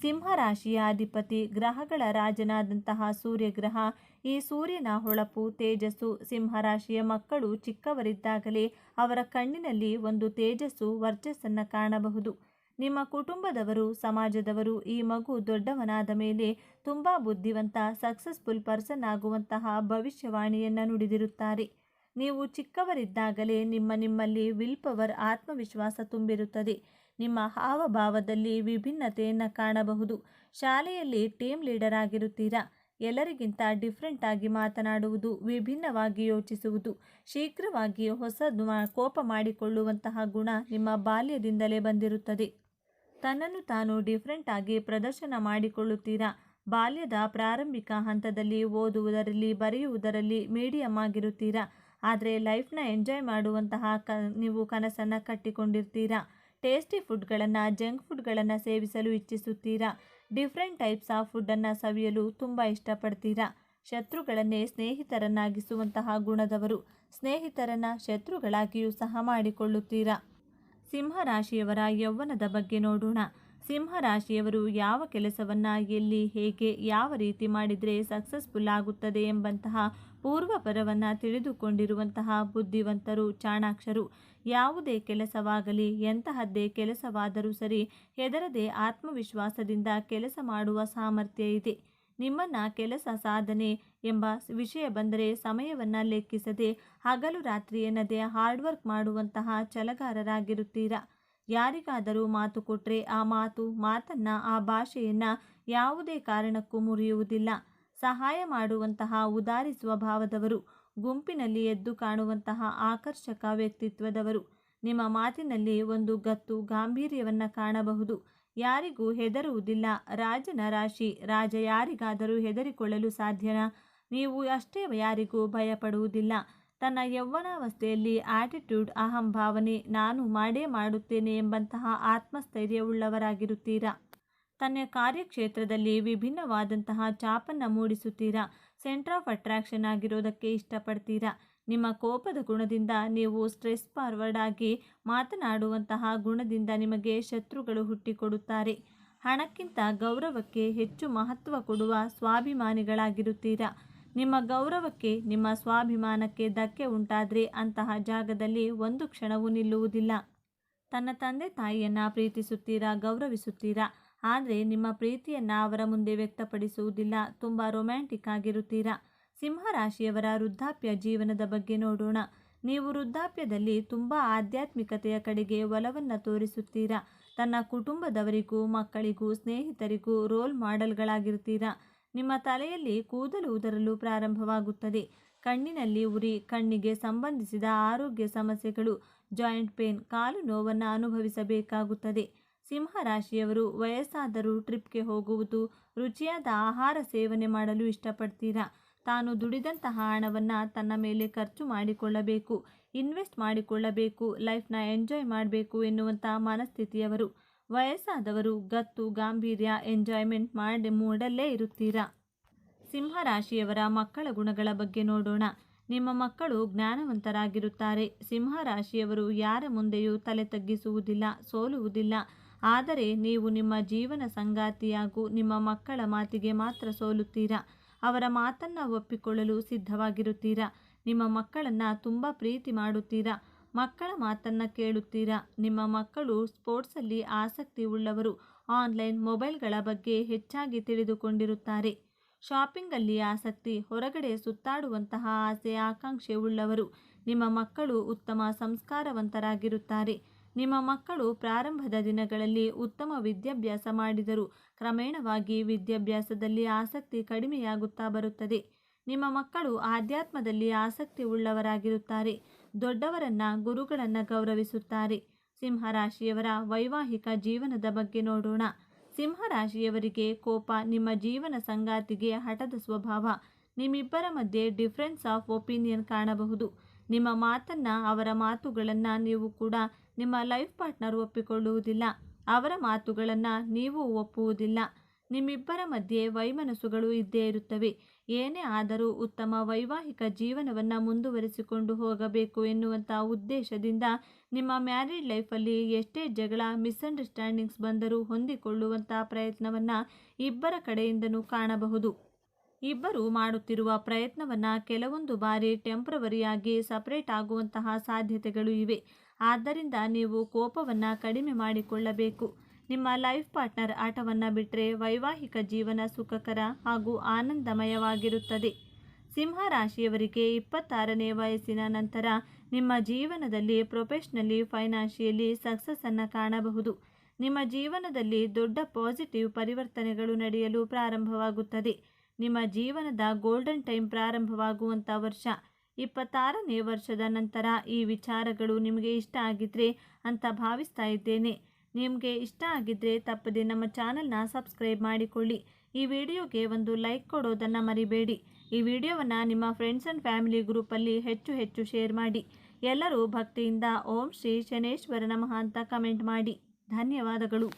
ಸಿಂಹರಾಶಿಯ ಅಧಿಪತಿ ಗ್ರಹಗಳ ರಾಜನಾದಂತಹ ಸೂರ್ಯಗ್ರಹ. ಈ ಸೂರ್ಯನ ಹೊಳಪು, ತೇಜಸ್ಸು ಸಿಂಹರಾಶಿಯ ಮಕ್ಕಳು ಚಿಕ್ಕವರಿದ್ದಾಗಲೇ ಅವರ ಕಣ್ಣಿನಲ್ಲಿ ಒಂದು ತೇಜಸ್ಸು, ವರ್ಚಸ್ಸನ್ನು ಕಾಣಬಹುದು. ನಿಮ್ಮ ಕುಟುಂಬದವರು, ಸಮಾಜದವರು ಈ ಮಗು ದೊಡ್ಡವನಾದ ಮೇಲೆ ತುಂಬ ಬುದ್ಧಿವಂತ, ಸಕ್ಸಸ್ಫುಲ್ ಪರ್ಸನ್ ಆಗುವಂತಹ ಭವಿಷ್ಯವಾಣಿಯನ್ನು ನುಡಿದಿರುತ್ತಾರೆ. ನೀವು ಚಿಕ್ಕವರಿದ್ದಾಗಲೇ ನಿಮ್ಮಲ್ಲಿ ವಿಲ್ ಪವರ್, ಆತ್ಮವಿಶ್ವಾಸ ತುಂಬಿರುತ್ತದೆ. ನಿಮ್ಮ ಹಾವಭಾವದಲ್ಲಿ ವಿಭಿನ್ನತೆಯನ್ನು ಕಾಣಬಹುದು. ಶಾಲೆಯಲ್ಲಿ ಟೀಮ್ ಲೀಡರ್ ಆಗಿರುತ್ತೀರಾ. ಎಲ್ಲರಿಗಿಂತ ಡಿಫ್ರೆಂಟ್ ಆಗಿ ಮಾತನಾಡುವುದು, ವಿಭಿನ್ನವಾಗಿ ಯೋಚಿಸುವುದು, ಶೀಘ್ರವಾಗಿ ಹೊಸದು ಕೋಪ ಮಾಡಿಕೊಳ್ಳುವಂತಹ ಗುಣ ನಿಮ್ಮ ಬಾಲ್ಯದಿಂದಲೇ ಬಂದಿರುತ್ತದೆ. ತನ್ನನ್ನು ತಾನು ಡಿಫ್ರೆಂಟ್ ಆಗಿ ಪ್ರದರ್ಶನ ಮಾಡಿಕೊಳ್ಳುತ್ತೀರಾ. ಬಾಲ್ಯದ ಪ್ರಾರಂಭಿಕ ಹಂತದಲ್ಲಿ ಓದುವುದರಲ್ಲಿ, ಬರೆಯುವುದರಲ್ಲಿ ಮೀಡಿಯಮ್ ಆಗಿರುತ್ತೀರಾ. ಆದರೆ ಲೈಫ್ನ ಎಂಜಾಯ್ ಮಾಡುವಂತಹ ನೀವು ಕನಸನ್ನು ಕಟ್ಟಿಕೊಂಡಿರ್ತೀರಾ. ಟೇಸ್ಟಿ ಫುಡ್ಗಳನ್ನು, ಜಂಕ್ ಫುಡ್ಗಳನ್ನು ಸೇವಿಸಲು ಇಚ್ಛಿಸುತ್ತೀರಾ. ಡಿಫ್ರೆಂಟ್ ಟೈಪ್ಸ್ ಆಫ್ ಫುಡ್ಡನ್ನು ಸವಿಯಲು ತುಂಬ ಇಷ್ಟಪಡ್ತೀರಾ. ಶತ್ರುಗಳನ್ನೇ ಸ್ನೇಹಿತರನ್ನಾಗಿಸುವಂತಹ ಗುಣದವರು. ಸ್ನೇಹಿತರನ್ನು ಶತ್ರುಗಳಾಗಿಯೂ ಸಹ ಮಾಡಿಕೊಳ್ಳುತ್ತೀರಾ. ಸಿಂಹರಾಶಿಯವರ ಯೌವನದ ಬಗ್ಗೆ ನೋಡೋಣ. ಸಿಂಹರಾಶಿಯವರು ಯಾವ ಕೆಲಸವನ್ನು ಎಲ್ಲಿ ಹೇಗೆ ಯಾವ ರೀತಿ ಮಾಡಿದರೆ ಸಕ್ಸಸ್ಫುಲ್ ಆಗುತ್ತದೆ ಎಂಬಂತಹ ಪೂರ್ವಪರವನ್ನು ತಿಳಿದುಕೊಂಡಿರುವಂತಹ ಬುದ್ಧಿವಂತರು, ಚಾಣಾಕ್ಷರು. ಯಾವುದೇ ಕೆಲಸವಾಗಲಿ ಎಂತಹದ್ದೇ ಕೆಲಸವಾದರೂ ಸರಿ ಹೆದರದೆ ಆತ್ಮವಿಶ್ವಾಸದಿಂದ ಕೆಲಸ ಮಾಡುವ ಸಾಮರ್ಥ್ಯ ಇದೆ. ನಿಮ್ಮನ್ನು ಕೆಲಸ ಸಾಧನೆ ಎಂಬ ವಿಷಯ ಬಂದರೆ ಸಮಯವನ್ನು ಲೆಕ್ಕಿಸದೆ ಹಗಲು ರಾತ್ರಿ ಎನ್ನದೆ ಹಾರ್ಡ್ ವರ್ಕ್ ಮಾಡುವಂತಹ ಛಲಗಾರರಾಗಿರುತ್ತೀರಾ. ಯಾರಿಗಾದರೂ ಮಾತು ಕೊಟ್ಟರೆ ಆ ಮಾತನ್ನು ಆ ಭಾಷೆಯನ್ನು ಯಾವುದೇ ಕಾರಣಕ್ಕೂ ಮುರಿಯುವುದಿಲ್ಲ. ಸಹಾಯ ಮಾಡುವಂತಹ ಉದಾರಿ ಸ್ವಭಾವದವರು, ಗುಂಪಿನಲ್ಲಿ ಎದ್ದು ಕಾಣುವಂತಹ ಆಕರ್ಷಕ ವ್ಯಕ್ತಿತ್ವದವರು. ನಿಮ್ಮ ಮಾತಿನಲ್ಲಿ ಒಂದು ಗತ್ತು ಗಾಂಭೀರ್ಯವನ್ನು ಕಾಣಬಹುದು. ಯಾರಿಗೂ ಹೆದರುವುದಿಲ್ಲ. ರಾಜನ ರಾಶಿ. ರಾಜ ಯಾರಿಗಾದರೂ ಹೆದರಿಕೊಳ್ಳಲು ಸಾಧ್ಯನಾ? ನೀವು ಅಷ್ಟೇ ಯಾರಿಗೂ ಭಯಪಡುವುದಿಲ್ಲ. ತನ್ನ ಯೌವನಾವಸ್ಥೆಯಲ್ಲಿ ಆಟಿಟ್ಯೂಡ್, ಅಹಂಭಾವನೆ, ನಾನು ಮಾಡೇ ಮಾಡುತ್ತೇನೆ ಎಂಬಂತಹ ಆತ್ಮಸ್ಥೈರ್ಯವುಳ್ಳವರಾಗಿರುತ್ತೀರಾ. ತನ್ನ ಕಾರ್ಯಕ್ಷೇತ್ರದಲ್ಲಿ ವಿಭಿನ್ನವಾದಂತಹ ಛಾಪನ್ನು ಮೂಡಿಸುತ್ತೀರಾ. ಸೆಂಟರ್ ಆಫ್ ಅಟ್ರಾಕ್ಷನ್ ಆಗಿರೋದಕ್ಕೆ ಇಷ್ಟಪಡ್ತೀರಾ. ನಿಮ್ಮ ಕೋಪದ ಗುಣದಿಂದ, ನೀವು ಸ್ಟ್ರೆಸ್ ಫಾರ್ವರ್ಡ್ ಆಗಿ ಮಾತನಾಡುವಂತಹ ಗುಣದಿಂದ ನಿಮಗೆ ಶತ್ರುಗಳು ಹುಟ್ಟಿಕೊಡುತ್ತಾರೆ. ಹಣಕ್ಕಿಂತ ಗೌರವಕ್ಕೆ ಹೆಚ್ಚು ಮಹತ್ವ ಕೊಡುವ ಸ್ವಾಭಿಮಾನಿಗಳಾಗಿರುತ್ತೀರಾ. ನಿಮ್ಮ ಗೌರವಕ್ಕೆ, ನಿಮ್ಮ ಸ್ವಾಭಿಮಾನಕ್ಕೆ ಧಕ್ಕೆ ಉಂಟಾದರೆ ಅಂತಹ ಜಾಗದಲ್ಲಿ ಒಂದು ಕ್ಷಣವೂ ನಿಲ್ಲುವುದಿಲ್ಲ. ತನ್ನ ತಂದೆ ತಾಯಿಯನ್ನು ಪ್ರೀತಿಸುತ್ತೀರಾ, ಗೌರವಿಸುತ್ತೀರಾ. ಆದರೆ ನಿಮ್ಮ ಪ್ರೀತಿಯನ್ನು ಅವರ ಮುಂದೆ ವ್ಯಕ್ತಪಡಿಸುವುದಿಲ್ಲ. ತುಂಬ ರೊಮ್ಯಾಂಟಿಕ್ ಆಗಿರುತ್ತೀರಾ. ಸಿಂಹರಾಶಿಯವರ ವೃದ್ಧಾಪ್ಯ ಜೀವನದ ಬಗ್ಗೆ ನೋಡೋಣ. ನೀವು ವೃದ್ಧಾಪ್ಯದಲ್ಲಿ ತುಂಬ ಆಧ್ಯಾತ್ಮಿಕತೆಯ ಕಡೆಗೆ ಒಲವನ್ನು ತೋರಿಸುತ್ತೀರಾ. ತನ್ನ ಕುಟುಂಬದವರಿಗೂ, ಮಕ್ಕಳಿಗೂ, ಸ್ನೇಹಿತರಿಗೂ ರೋಲ್ ಮಾಡೆಲ್ಗಳಾಗಿರ್ತೀರಾ. ನಿಮ್ಮ ತಲೆಯಲ್ಲಿ ಕೂದಲು ಉದರಲು ಪ್ರಾರಂಭವಾಗುತ್ತದೆ. ಕಣ್ಣಿನಲ್ಲಿ ಉರಿ, ಕಣ್ಣಿಗೆ ಸಂಬಂಧಿಸಿದ ಆರೋಗ್ಯ ಸಮಸ್ಯೆಗಳು, ಜಾಯಿಂಟ್ ಪೇನ್, ಕಾಲು ನೋವನ್ನು ಅನುಭವಿಸಬೇಕಾಗುತ್ತದೆ. ಸಿಂಹರಾಶಿಯವರು ವಯಸ್ಸಾದರೂ ಟ್ರಿಪ್ಗೆ ಹೋಗುವುದು, ರುಚಿಯಾದ ಆಹಾರ ಸೇವನೆ ಮಾಡಲು ಇಷ್ಟಪಡ್ತೀರಾ. ತಾನು ದುಡಿದಂತಹ ಹಣವನ್ನು ತನ್ನ ಮೇಲೆ ಖರ್ಚು ಮಾಡಿಕೊಳ್ಳಬೇಕು, ಇನ್ವೆಸ್ಟ್ ಮಾಡಿಕೊಳ್ಳಬೇಕು, ಲೈಫ್ನ ಎಂಜಾಯ್ ಮಾಡಬೇಕು ಎನ್ನುವಂಥ ಮನಸ್ಥಿತಿಯವರು. ವಯಸ್ಸಾದವರು ಗತ್ತು, ಗಾಂಭೀರ್ಯ, ಎಂಜಾಯ್ಮೆಂಟ್ ಮೂಡಲ್ಲೇ ಇರುತ್ತೀರಾ. ಸಿಂಹರಾಶಿಯವರ ಮಕ್ಕಳ ಗುಣಗಳ ಬಗ್ಗೆ ನೋಡೋಣ. ನಿಮ್ಮ ಮಕ್ಕಳು ಜ್ಞಾನವಂತರಾಗಿರುತ್ತಾರೆ. ಸಿಂಹರಾಶಿಯವರು ಯಾರ ಮುಂದೆಯೂ ತಲೆ ತಗ್ಗಿಸುವುದಿಲ್ಲ, ಸೋಲುವುದಿಲ್ಲ. ಆದರೆ ನೀವು ನಿಮ್ಮ ಜೀವನ ಸಂಗಾತಿ ಹಾಗೂ ನಿಮ್ಮ ಮಕ್ಕಳ ಮಾತಿಗೆ ಮಾತ್ರ ಸೋಲುತ್ತೀರಾ. ಅವರ ಮಾತನ್ನು ಒಪ್ಪಿಕೊಳ್ಳಲು ಸಿದ್ಧವಾಗಿರುತ್ತೀರಾ. ನಿಮ್ಮ ಮಕ್ಕಳನ್ನು ತುಂಬ ಪ್ರೀತಿ ಮಾಡುತ್ತೀರಾ. ಮಕ್ಕಳ ಮಾತನ್ನು ಕೇಳುತ್ತೀರಾ. ನಿಮ್ಮ ಮಕ್ಕಳು ಸ್ಪೋರ್ಟ್ಸಲ್ಲಿ ಆಸಕ್ತಿ ಉಳ್ಳವರು. ಆನ್ಲೈನ್, ಮೊಬೈಲ್ಗಳ ಬಗ್ಗೆ ಹೆಚ್ಚಾಗಿ ತಿಳಿದುಕೊಂಡಿರುತ್ತಾರೆ. ಶಾಪಿಂಗಲ್ಲಿ ಆಸಕ್ತಿ, ಹೊರಗಡೆ ಸುತ್ತಾಡುವಂತಹ ಆಸೆ, ಆಕಾಂಕ್ಷೆ ಉಳ್ಳವರು. ನಿಮ್ಮ ಮಕ್ಕಳು ಉತ್ತಮ ಸಂಸ್ಕಾರವಂತರಾಗಿರುತ್ತಾರೆ. ನಿಮ್ಮ ಮಕ್ಕಳು ಪ್ರಾರಂಭದ ದಿನಗಳಲ್ಲಿ ಉತ್ತಮ ವಿದ್ಯಾಭ್ಯಾಸ ಮಾಡಿದರು ಕ್ರಮೇಣವಾಗಿ ವಿದ್ಯಾಭ್ಯಾಸದಲ್ಲಿ ಆಸಕ್ತಿ ಕಡಿಮೆಯಾಗುತ್ತಾ ಬರುತ್ತದೆ. ನಿಮ್ಮ ಮಕ್ಕಳು ಆಧ್ಯಾತ್ಮದಲ್ಲಿ ಆಸಕ್ತಿ ಉಳ್ಳವರಾಗಿರುತ್ತಾರೆ. ದೊಡ್ಡವರನ್ನು, ಗುರುಗಳನ್ನು ಗೌರವಿಸುತ್ತಾರೆ. ಸಿಂಹರಾಶಿಯವರ ವೈವಾಹಿಕ ಜೀವನದ ಬಗ್ಗೆ ನೋಡೋಣ. ಸಿಂಹರಾಶಿಯವರಿಗೆ ಕೋಪ, ನಿಮ್ಮ ಜೀವನ ಸಂಗಾತಿಗೆ ಹಠದ ಸ್ವಭಾವ. ನಿಮ್ಮಿಬ್ಬರ ಮಧ್ಯೆ ಡಿಫರೆನ್ಸ್ ಆಫ್ ಒಪಿನಿಯನ್ ಕಾಣಬಹುದು. ನಿಮ್ಮ ಮಾತನ್ನು, ಅವರ ಮಾತುಗಳನ್ನು ನೀವು ಕೂಡ ನಿಮ್ಮ ಲೈಫ್ ಪಾರ್ಟ್ನರ್ ಒಪ್ಪಿಕೊಳ್ಳುವುದಿಲ್ಲ. ಅವರ ಮಾತುಗಳನ್ನು ನೀವು ಒಪ್ಪುವುದಿಲ್ಲ. ನಿಮ್ಮಿಬ್ಬರ ಮಧ್ಯೆ ವೈಮನಸ್ಸುಗಳು ಇದ್ದೇ ಇರುತ್ತವೆ. ಏನೇ ಆದರೂ ಉತ್ತಮ ವೈವಾಹಿಕ ಜೀವನವನ್ನು ಮುಂದುವರಿಸಿಕೊಂಡು ಹೋಗಬೇಕು ಎನ್ನುವಂಥ ಉದ್ದೇಶದಿಂದ ನಿಮ್ಮ ಮ್ಯಾರಿಡ್ ಲೈಫಲ್ಲಿ ಎಷ್ಟೇ ಜಗಳ, ಮಿಸ್ಅಂಡರ್ಸ್ಟ್ಯಾಂಡಿಂಗ್ಸ್ ಬಂದರೂ ಹೊಂದಿಕೊಳ್ಳುವಂಥ ಪ್ರಯತ್ನವನ್ನು ಇಬ್ಬರ ಕಡೆಯಿಂದನೂ ಕಾಣಬಹುದು. ಇಬ್ಬರು ಮಾಡುತ್ತಿರುವ ಪ್ರಯತ್ನವನ್ನು ಕೆಲವೊಂದು ಬಾರಿ ಟೆಂಪ್ರವರಿಯಾಗಿ ಸಪರೇಟ್ ಆಗುವಂತಹ ಸಾಧ್ಯತೆಗಳು ಇವೆ. ಆದ್ದರಿಂದ ನೀವು ಕೋಪವನ್ನು ಕಡಿಮೆ ಮಾಡಿಕೊಳ್ಳಬೇಕು. ನಿಮ್ಮ ಲೈಫ್ ಪಾರ್ಟ್ನರ್ ಆಟವನ್ನು ಬಿಟ್ಟರೆ ವೈವಾಹಿಕ ಜೀವನ ಸುಖಕರ ಹಾಗೂ ಆನಂದಮಯವಾಗಿರುತ್ತದೆ. ಸಿಂಹರಾಶಿಯವರಿಗೆ 26ನೇ ವಯಸ್ಸಿನ ನಂತರ ನಿಮ್ಮ ಜೀವನದಲ್ಲಿ ಪ್ರೊಫೆಷ್ನಲಿ, ಫೈನಾನ್ಷಿಯಲಿ ಸಕ್ಸಸ್ಸನ್ನು ಕಾಣಬಹುದು. ನಿಮ್ಮ ಜೀವನದಲ್ಲಿ ದೊಡ್ಡ ಪಾಸಿಟಿವ್ ಪರಿವರ್ತನೆಗಳು ನಡೆಯಲು ಪ್ರಾರಂಭವಾಗುತ್ತದೆ. ನಿಮ್ಮ ಜೀವನದ ಗೋಲ್ಡನ್ ಟೈಮ್ ಪ್ರಾರಂಭವಾಗುವಂಥ ವರ್ಷ 26ನೇ ವರ್ಷದ ನಂತರ. ಈ ವಿಚಾರಗಳು ನಿಮಗೆ ಇಷ್ಟ ಆಗಿದ್ರೆ ಅಂತ ಭಾವಿಸ್ತಾ ಇದ್ದೇನೆ. ನಿಮಗೆ ಇಷ್ಟ ಆಗಿದ್ದರೆ ತಪ್ಪದೆ ನಮ್ಮ ಚಾನಲ್ನ ಸಬ್ಸ್ಕ್ರೈಬ್ ಮಾಡಿಕೊಳ್ಳಿ. ಈ ವಿಡಿಯೋಗೆ ಒಂದು ಲೈಕ್ ಕೊಡೋದನ್ನು ಮರಿಬೇಡಿ. ಈ ವಿಡಿಯೋವನ್ನು ನಿಮ್ಮ ಫ್ರೆಂಡ್ಸ್ ಆ್ಯಂಡ್ ಫ್ಯಾಮಿಲಿ ಗ್ರೂಪಲ್ಲಿ ಹೆಚ್ಚು ಶೇರ್ ಮಾಡಿ. ಎಲ್ಲರೂ ಭಕ್ತಿಯಿಂದ ಓಂ ಶ್ರೀ ಶನೇಶ್ವರ ನಮಃ ಅಂತ ಕಮೆಂಟ್ ಮಾಡಿ. ಧನ್ಯವಾದಗಳು.